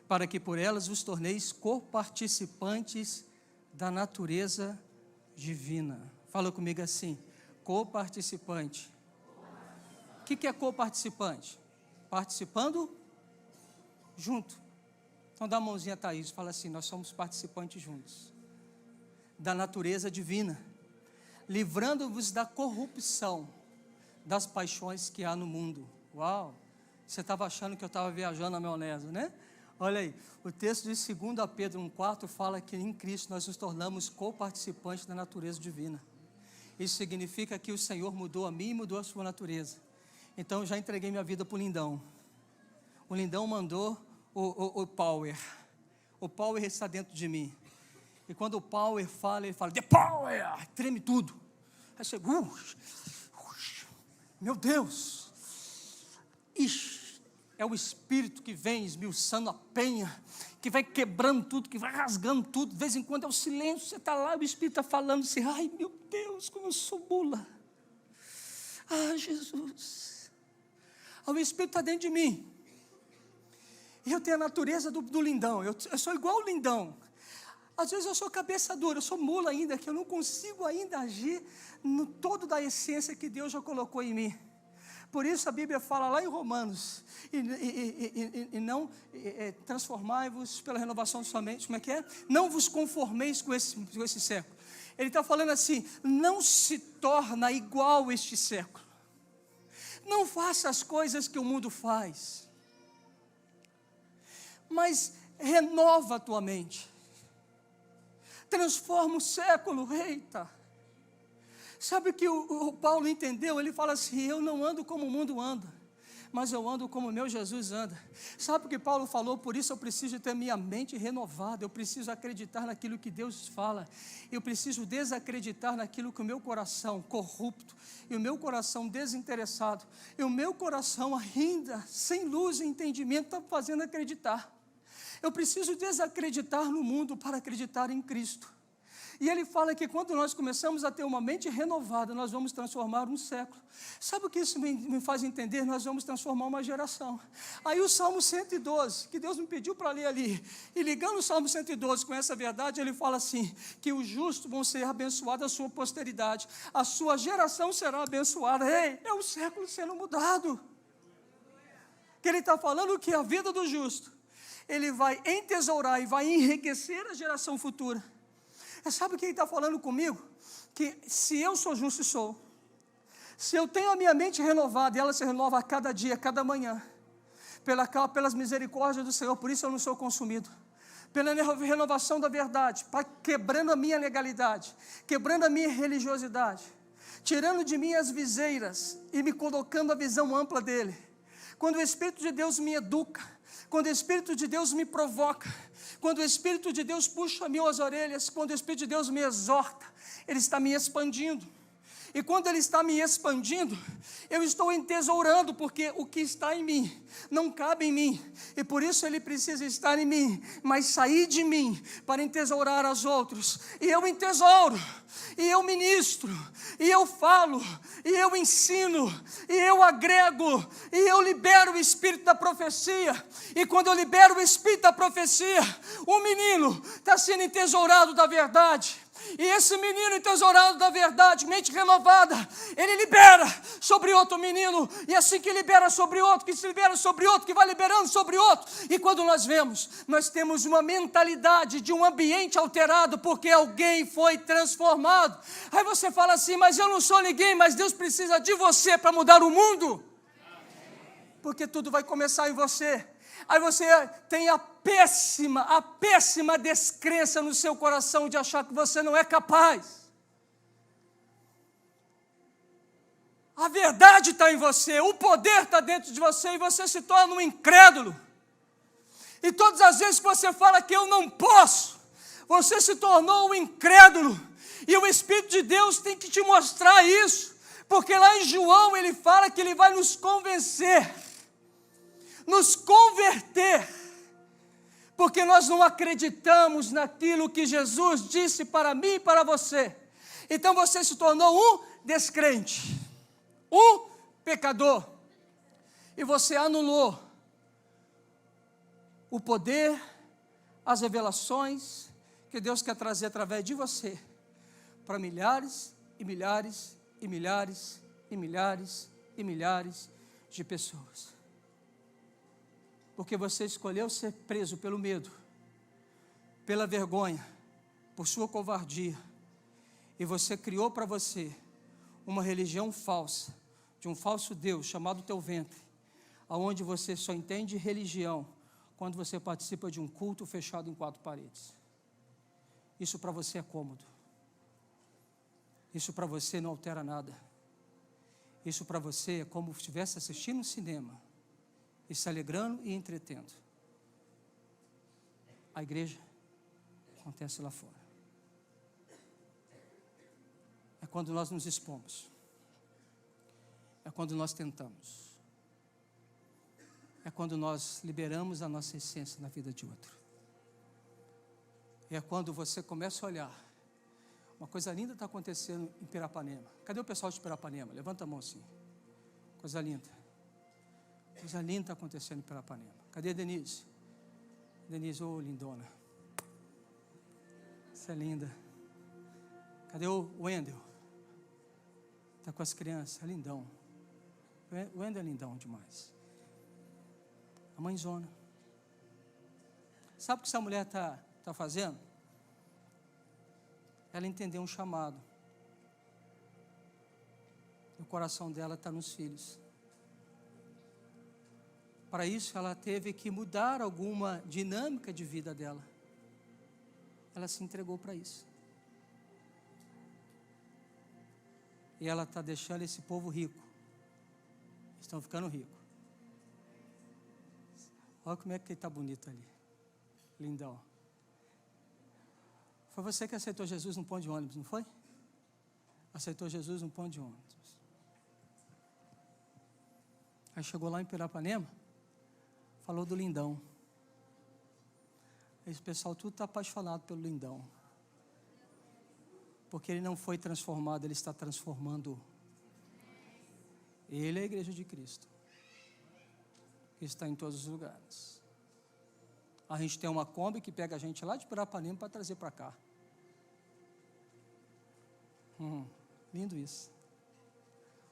para que por elas vos torneis coparticipantes da natureza divina. Fala comigo assim: coparticipante. O que é coparticipante? Participando junto. Então dá a mãozinha a Thaís, fala assim: nós somos participantes juntos da natureza divina, livrando-vos da corrupção das paixões que há no mundo. Uau! Você estava achando que eu estava viajando na maionese, né? Olha aí, o texto de 2 Pedro 1,4 fala que em Cristo nós nos tornamos coparticipantes da natureza divina. Isso significa que o Senhor mudou a mim e mudou a sua natureza. Então eu já entreguei minha vida para o Lindão. O Lindão mandou o Power. O Power está dentro de mim. E quando o Power fala, ele fala: The Power! Treme tudo. Aí você, meu Deus! Ixi, é o Espírito que vem esmiuçando a penha, que vai quebrando tudo, que vai rasgando tudo. De vez em quando é o silêncio, você está lá, o Espírito está falando assim: ai meu Deus, como eu sou mula. Ah, Jesus. O Espírito está dentro de mim. E eu tenho a natureza do Lindão. Eu sou igual o Lindão. Às vezes eu sou cabeça dura, eu sou mula ainda, que eu não consigo ainda agir no todo da essência que Deus já colocou em mim. Por isso a Bíblia fala lá em Romanos: e não transformai-vos pela renovação de sua mente. Como é que é? Não vos conformeis com esse século. Ele está falando assim: não se torna igual este século. Não faça as coisas que o mundo faz, mas renova a tua mente. Transforma o século. Eita! Sabe o que o Paulo entendeu? Ele fala assim: eu não ando como o mundo anda, mas eu ando como meu Jesus anda. Sabe o que Paulo falou? Por isso eu preciso ter minha mente renovada, eu preciso acreditar naquilo que Deus fala, eu preciso desacreditar naquilo que o meu coração corrupto, e o meu coração desinteressado, e o meu coração ainda sem luz e entendimento está fazendo acreditar. Eu preciso desacreditar no mundo para acreditar em Cristo. E ele fala que quando nós começamos a ter uma mente renovada, nós vamos transformar um século. Sabe o que isso me faz entender? Nós vamos transformar uma geração. Aí o Salmo 112, que Deus me pediu para ler ali, e ligando o Salmo 112 com essa verdade, ele fala assim, que os justos vão ser abençoados, a sua posteridade, a sua geração será abençoada. Ei, é o século sendo mudado. Que ele está falando que a vida do justo, ele vai entesourar e vai enriquecer a geração futura. Sabe o que ele está falando comigo? Que se eu sou justo e sou, se eu tenho a minha mente renovada, e ela se renova a cada dia, a cada manhã, pelas misericórdias do Senhor, por isso eu não sou consumido, pela renovação da verdade, quebrando a minha legalidade, quebrando a minha religiosidade, tirando de mim as viseiras e me colocando a visão ampla dele. Quando o Espírito de Deus me educa, quando o Espírito de Deus me provoca, quando o Espírito de Deus puxa minhas orelhas, quando o Espírito de Deus me exorta, Ele está me expandindo. E quando Ele está me expandindo, eu estou entesourando, porque o que está em mim não cabe em mim, e por isso Ele precisa estar em mim, mas sair de mim para entesourar aos outros. E eu entesouro, e eu ministro, e eu falo, e eu ensino, e eu agrego, e eu libero o espírito da profecia. E quando eu libero o espírito da profecia, o menino está sendo entesourado da verdade. E esse menino entesourado da verdade, mente renovada, ele libera sobre outro menino, e assim que libera sobre outro, que se libera sobre outro, que vai liberando sobre outro. E quando nós vemos, nós temos uma mentalidade de um ambiente alterado, porque alguém foi transformado. Aí você fala assim, mas eu não sou ninguém, mas Deus precisa de você para mudar o mundo. Porque tudo vai começar em você. Aí você tem a péssima descrença no seu coração de achar que você não é capaz. A verdade está em você, o poder está dentro de você, e você se torna um incrédulo. E todas as vezes que você fala que eu não posso, você se tornou um incrédulo. E o Espírito de Deus tem que te mostrar isso, porque lá em João ele fala que ele vai nos convencer, nos converter, porque nós não acreditamos naquilo que Jesus disse para mim e para você. Então você se tornou um descrente, um pecador, e você anulou o poder, as revelações que Deus quer trazer através de você para milhares e milhares e milhares e milhares e milhares de pessoas. Porque você escolheu ser preso pelo medo, pela vergonha, por sua covardia. E você criou para você uma religião falsa, de um falso Deus chamado teu ventre, aonde você só entende religião quando você participa de um culto fechado em 4 paredes. Isso para você é cômodo. Isso para você não altera nada. Isso para você é como se estivesse assistindo um cinema e se alegrando e entretendo. A igreja acontece lá fora. É quando nós nos expomos. É quando nós tentamos. É quando nós liberamos a nossa essência na vida de outro. É quando você começa a olhar. Uma coisa linda está acontecendo em Pirapanema. Cadê o pessoal de Pirapanema? Levanta a mão assim. Coisa linda. Coisa linda está acontecendo em Pirapanema. Cadê a Denise? Denise, ô lindona. Você é linda. Cadê o Wendel? Está com as crianças, é lindão. O Wendel é lindão demais. A mãezona. Sabe o que essa mulher está fazendo? Ela entendeu um chamado. O coração dela está nos filhos. Para isso, ela teve que mudar alguma dinâmica de vida dela. Ela se entregou para isso. E ela está deixando esse povo rico. Estão ficando ricos. Olha como é que ele está bonito ali. Lindão. Foi você que aceitou Jesus no ponto de ônibus, não foi? Aceitou Jesus no ponto de ônibus. Aí chegou lá em Pirapanema, falou do Lindão. Esse pessoal tudo está apaixonado pelo Lindão. Porque ele não foi transformado, ele está transformando. Ele é a igreja de Cristo, que está em todos os lugares. A gente tem uma Kombi que pega a gente lá de Pirapanema para trazer para cá. Lindo isso.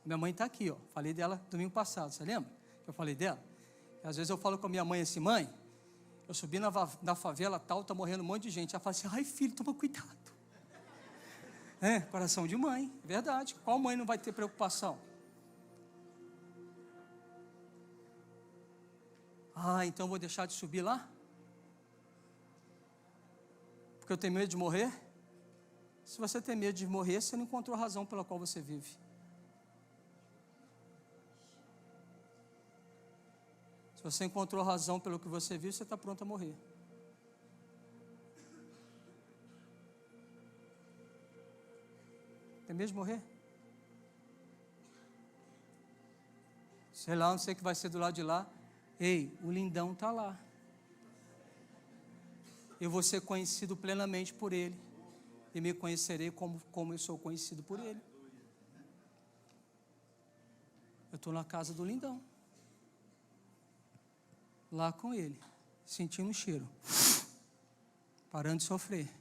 Minha mãe está aqui, ó. Falei dela domingo passado, você lembra? Eu falei dela. E às vezes eu falo com a minha mãe assim, mãe, eu subi na favela tal, está morrendo um monte de gente. Ela fala assim, ai filho, toma cuidado. Coração de mãe, verdade. Qual mãe não vai ter preocupação? Então eu vou deixar de subir lá? Porque eu tenho medo de morrer? Se você tem medo de morrer, você não encontrou a razão pela qual você vive. Se você encontrou a razão pelo que você vive, você está pronto a morrer. Tem medo de morrer? Sei lá, não sei o que vai ser do lado de lá. Ei, o Lindão está lá. Eu vou ser conhecido plenamente por Ele. E me conhecerei como eu sou conhecido por Ele. Eu estou na casa do Lindão. Lá com Ele. Sentindo o cheiro. Parando de sofrer.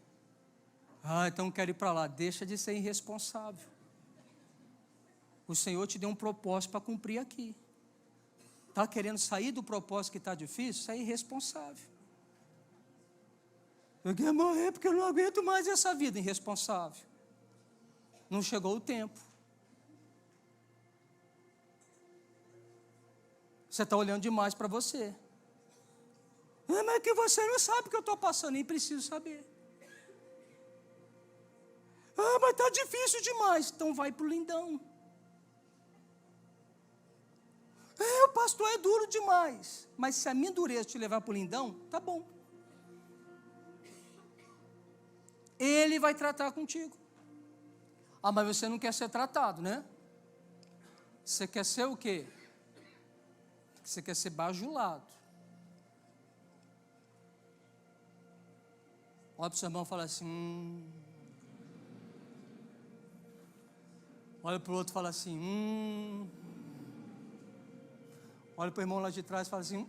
Então não quero ir para lá. Deixa de ser irresponsável. O Senhor te deu um propósito para cumprir aqui. Está querendo sair do propósito que está difícil? Isso é irresponsável. Eu quero morrer porque eu não aguento mais essa vida irresponsável. Não chegou o tempo. Você está olhando demais para você. Mas é que você não sabe o que eu estou passando, nem preciso saber. Mas está difícil demais. Então vai para o Lindão. O pastor é duro demais. Mas se a minha dureza te levar para o Lindão, tá bom. Ele vai tratar contigo. Mas você não quer ser tratado, né? Você quer ser o quê? Você quer ser bajulado. Olha para o seu irmão e fala assim, Olha para o outro e fala assim, Olha para o irmão lá de trás e fala assim,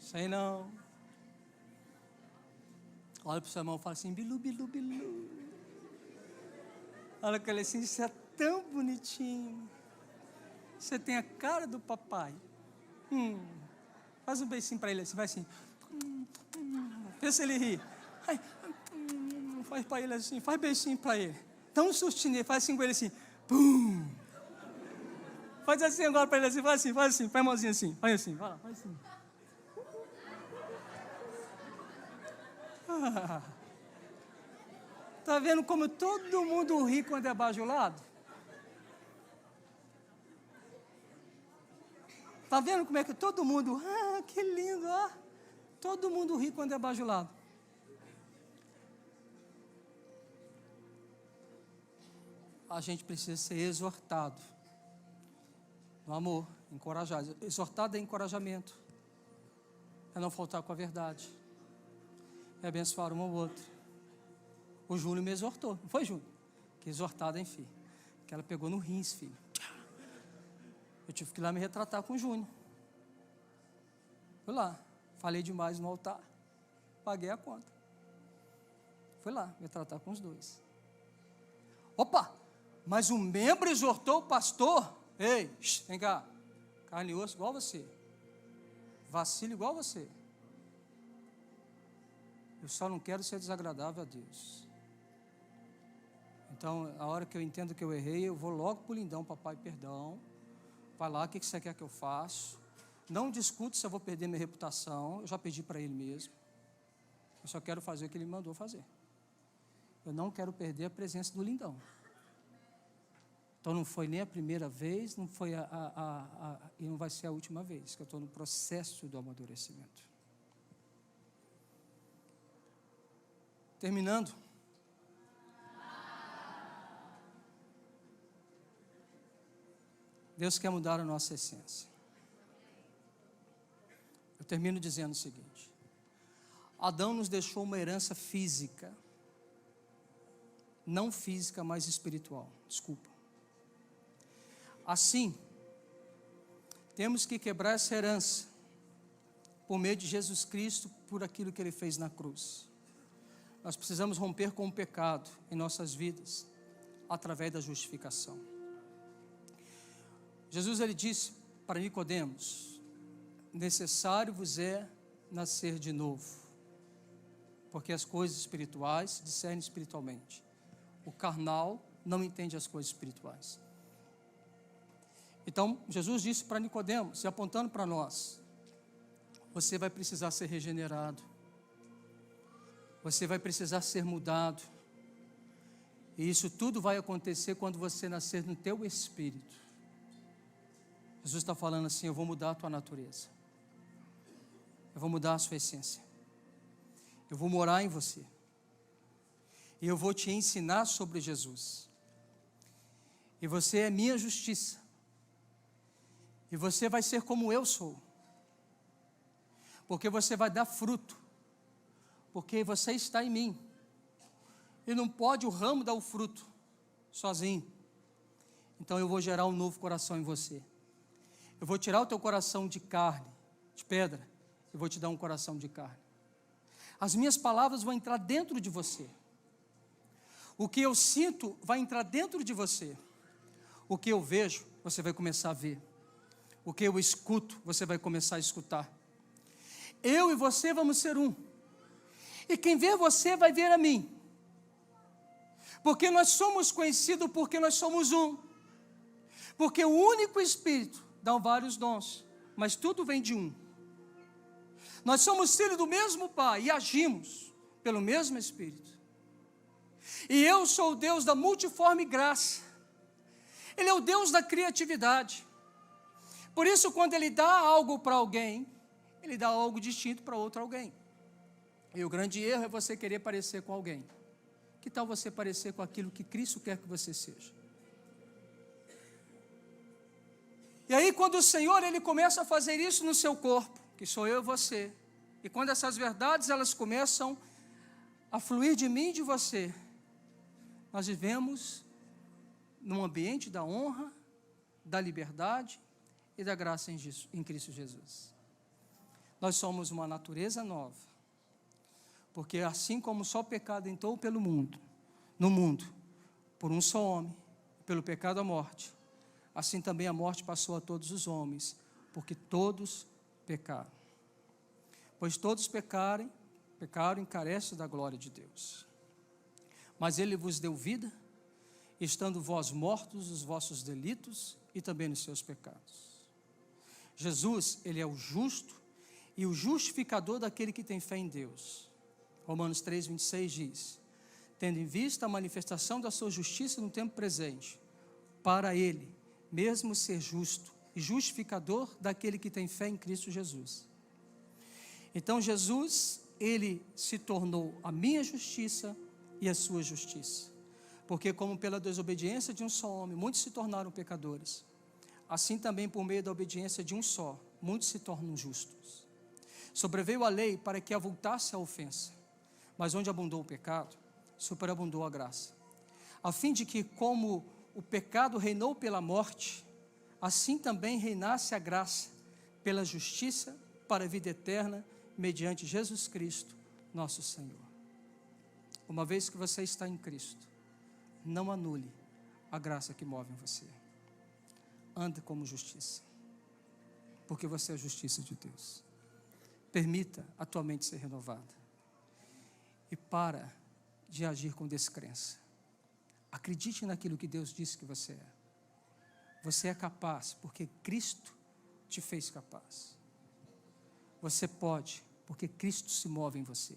Sei não. Olha para o seu irmão e fala assim, bilu, bilu, bilu. Olha que ele assim, você é tão bonitinho. Você tem a cara do papai. Faz um beijinho para ele assim, vai assim. Vê se ele ri. Faz para ele assim, faz beijinho para ele. Dá um sustinho nele, faz assim com ele assim. Pum. Faz assim agora para ele assim, faz assim, põe a mãozinha assim, faz assim, vai lá, faz assim. Tá vendo como todo mundo ri quando é bajulado? Tá vendo como é que todo mundo, que lindo, todo mundo ri quando é bajulado. A gente precisa ser exortado no amor, encorajado. Exortado é encorajamento, é não faltar com a verdade, é abençoar um ao outro. O Júnior me exortou, não foi, Júnior? Que exortada, hein, filho? Que ela pegou no rins, filho. Eu tive que ir lá me retratar com o Júnior. Fui lá, falei demais no altar, paguei a conta. Fui lá me tratar com os dois. Opa, mas o membro exortou o pastor? Ei, vem cá, carne e osso igual você, vacilo igual você. Eu só não quero ser desagradável a Deus. Então, a hora que eu entendo que eu errei, eu vou logo para o Lindão, papai, perdão. Vai lá, o que você quer que eu faça? Não discute se eu vou perder minha reputação, eu já pedi para ele mesmo. Eu só quero fazer o que ele me mandou fazer. Eu não quero perder a presença do Lindão. Então não foi nem a primeira vez, não foi e não vai ser a última vez que eu estou no processo do amadurecimento. Terminando. Deus quer mudar a nossa essência. Eu termino dizendo o seguinte: Adão nos deixou uma herança física, não física, mas espiritual. Desculpa. Assim, temos que quebrar essa herança por meio de Jesus Cristo, por aquilo que Ele fez na cruz. Nós precisamos romper com o pecado em nossas vidas, através da justificação. Jesus, Ele disse para Nicodemos: necessário vos é nascer de novo, porque as coisas espirituais se discernem espiritualmente. O carnal não entende as coisas espirituais. Então, Jesus disse para Nicodemos, e apontando para nós: você vai precisar ser regenerado, você vai precisar ser mudado, e isso tudo vai acontecer quando você nascer no teu espírito. Jesus está falando assim: eu vou mudar a tua natureza, eu vou mudar a sua essência, eu vou morar em você, e eu vou te ensinar sobre Jesus, e você é minha justiça, e você vai ser como eu sou, porque você vai dar fruto, porque você está em mim, e não pode o ramo dar o fruto sozinho. Então eu vou gerar um novo coração em você, eu vou tirar o teu coração de carne, de pedra, e vou te dar um coração de carne. As minhas palavras vão entrar dentro de você, o que eu sinto vai entrar dentro de você, o que eu vejo, você vai começar a ver, o que eu escuto, você vai começar a escutar. Eu e você vamos ser um, e quem vê você vai ver a mim, porque nós somos conhecidos porque nós somos um, porque o único Espírito dá vários dons, mas tudo vem de um. Nós somos filhos do mesmo Pai e agimos pelo mesmo Espírito. E eu sou o Deus da multiforme graça. Ele é o Deus da criatividade. Por isso, quando Ele dá algo para alguém, Ele dá algo distinto para outro alguém. E o grande erro é você querer parecer com alguém. Que tal você parecer com aquilo que Cristo quer que você seja? E aí, quando o Senhor, Ele começa a fazer isso no seu corpo, que sou eu e você, e quando essas verdades, elas começam a fluir de mim e de você, nós vivemos num ambiente da honra, da liberdade e da graça em Cristo Jesus. Nós somos uma natureza nova, porque assim como só o pecado entrou no mundo, por um só homem, pelo pecado a morte, assim também a morte passou a todos os homens, porque todos pecaram. Pois todos pecaram e carecem da glória de Deus. Mas Ele vos deu vida, estando vós mortos nos vossos delitos e também nos seus pecados. Jesus, Ele é o justo e o justificador daquele que tem fé em Deus. Romanos 3:26 diz: tendo em vista a manifestação da sua justiça no tempo presente, para Ele mesmo ser justo e justificador daquele que tem fé em Cristo Jesus. Então Jesus, Ele se tornou a minha justiça e a sua justiça, porque como pela desobediência de um só homem, muitos se tornaram pecadores, assim também por meio da obediência de um só, muitos se tornam justos. Sobreveio a lei para que avultasse a ofensa, mas onde abundou o pecado, superabundou a graça, a fim de que, como o pecado reinou pela morte, assim também reinasse a graça pela justiça para a vida eterna, mediante Jesus Cristo, nosso Senhor. Uma vez que você está em Cristo, não anule a graça que move em você. Ande como justiça, porque você é a justiça de Deus. Permita a tua mente ser renovada e para de agir com descrença. Acredite naquilo que Deus disse que você é. Você é capaz porque Cristo te fez capaz. Você pode porque Cristo se move em você.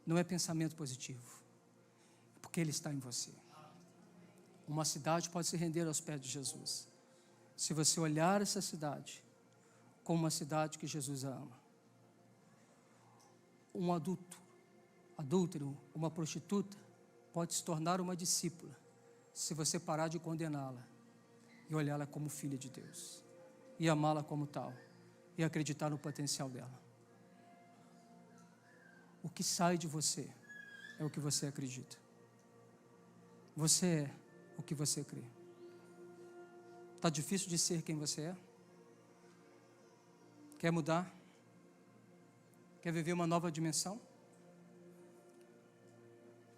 Não é pensamento positivo, é porque Ele está em você. Uma cidade pode se render aos pés de Jesus, se você olhar essa cidade como uma cidade que Jesus ama. Um adúltero, uma prostituta, pode se tornar uma discípula, se você parar de condená-la e olhá-la como filha de Deus, e amá-la como tal, e acreditar no potencial dela. O que sai de você é o que você acredita. Você é o que você crê. Está difícil de ser quem você é? Quer mudar? Quer viver uma nova dimensão?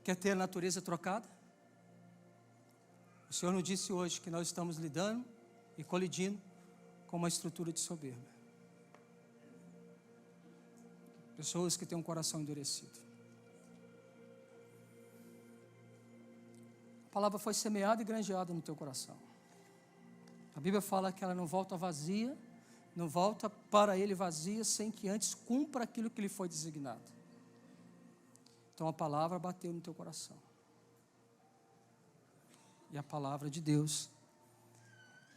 Quer ter a natureza trocada? O Senhor nos disse hoje que nós estamos lidando e colidindo com uma estrutura de soberba. Pessoas que têm um coração endurecido. A palavra foi semeada e granjeada no teu coração. A Bíblia fala que ela não volta vazia, não volta para ele vazia, sem que antes cumpra aquilo que lhe foi designado. Então a palavra bateu no teu coração. E a palavra de Deus,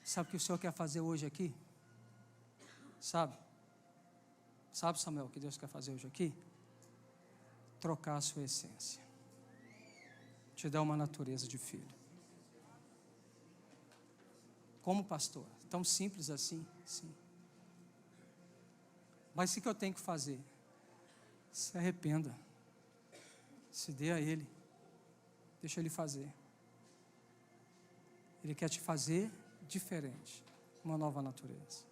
sabe o que o Senhor quer fazer hoje aqui? Sabe, Samuel, o que Deus quer fazer hoje aqui? Trocar a sua essência. Te dar uma natureza de filho. Como pastor? Tão simples assim? Sim. Mas o que eu tenho que fazer? Se arrependa. Se dê a Ele. Deixa Ele fazer. Ele quer te fazer diferente. Uma nova natureza.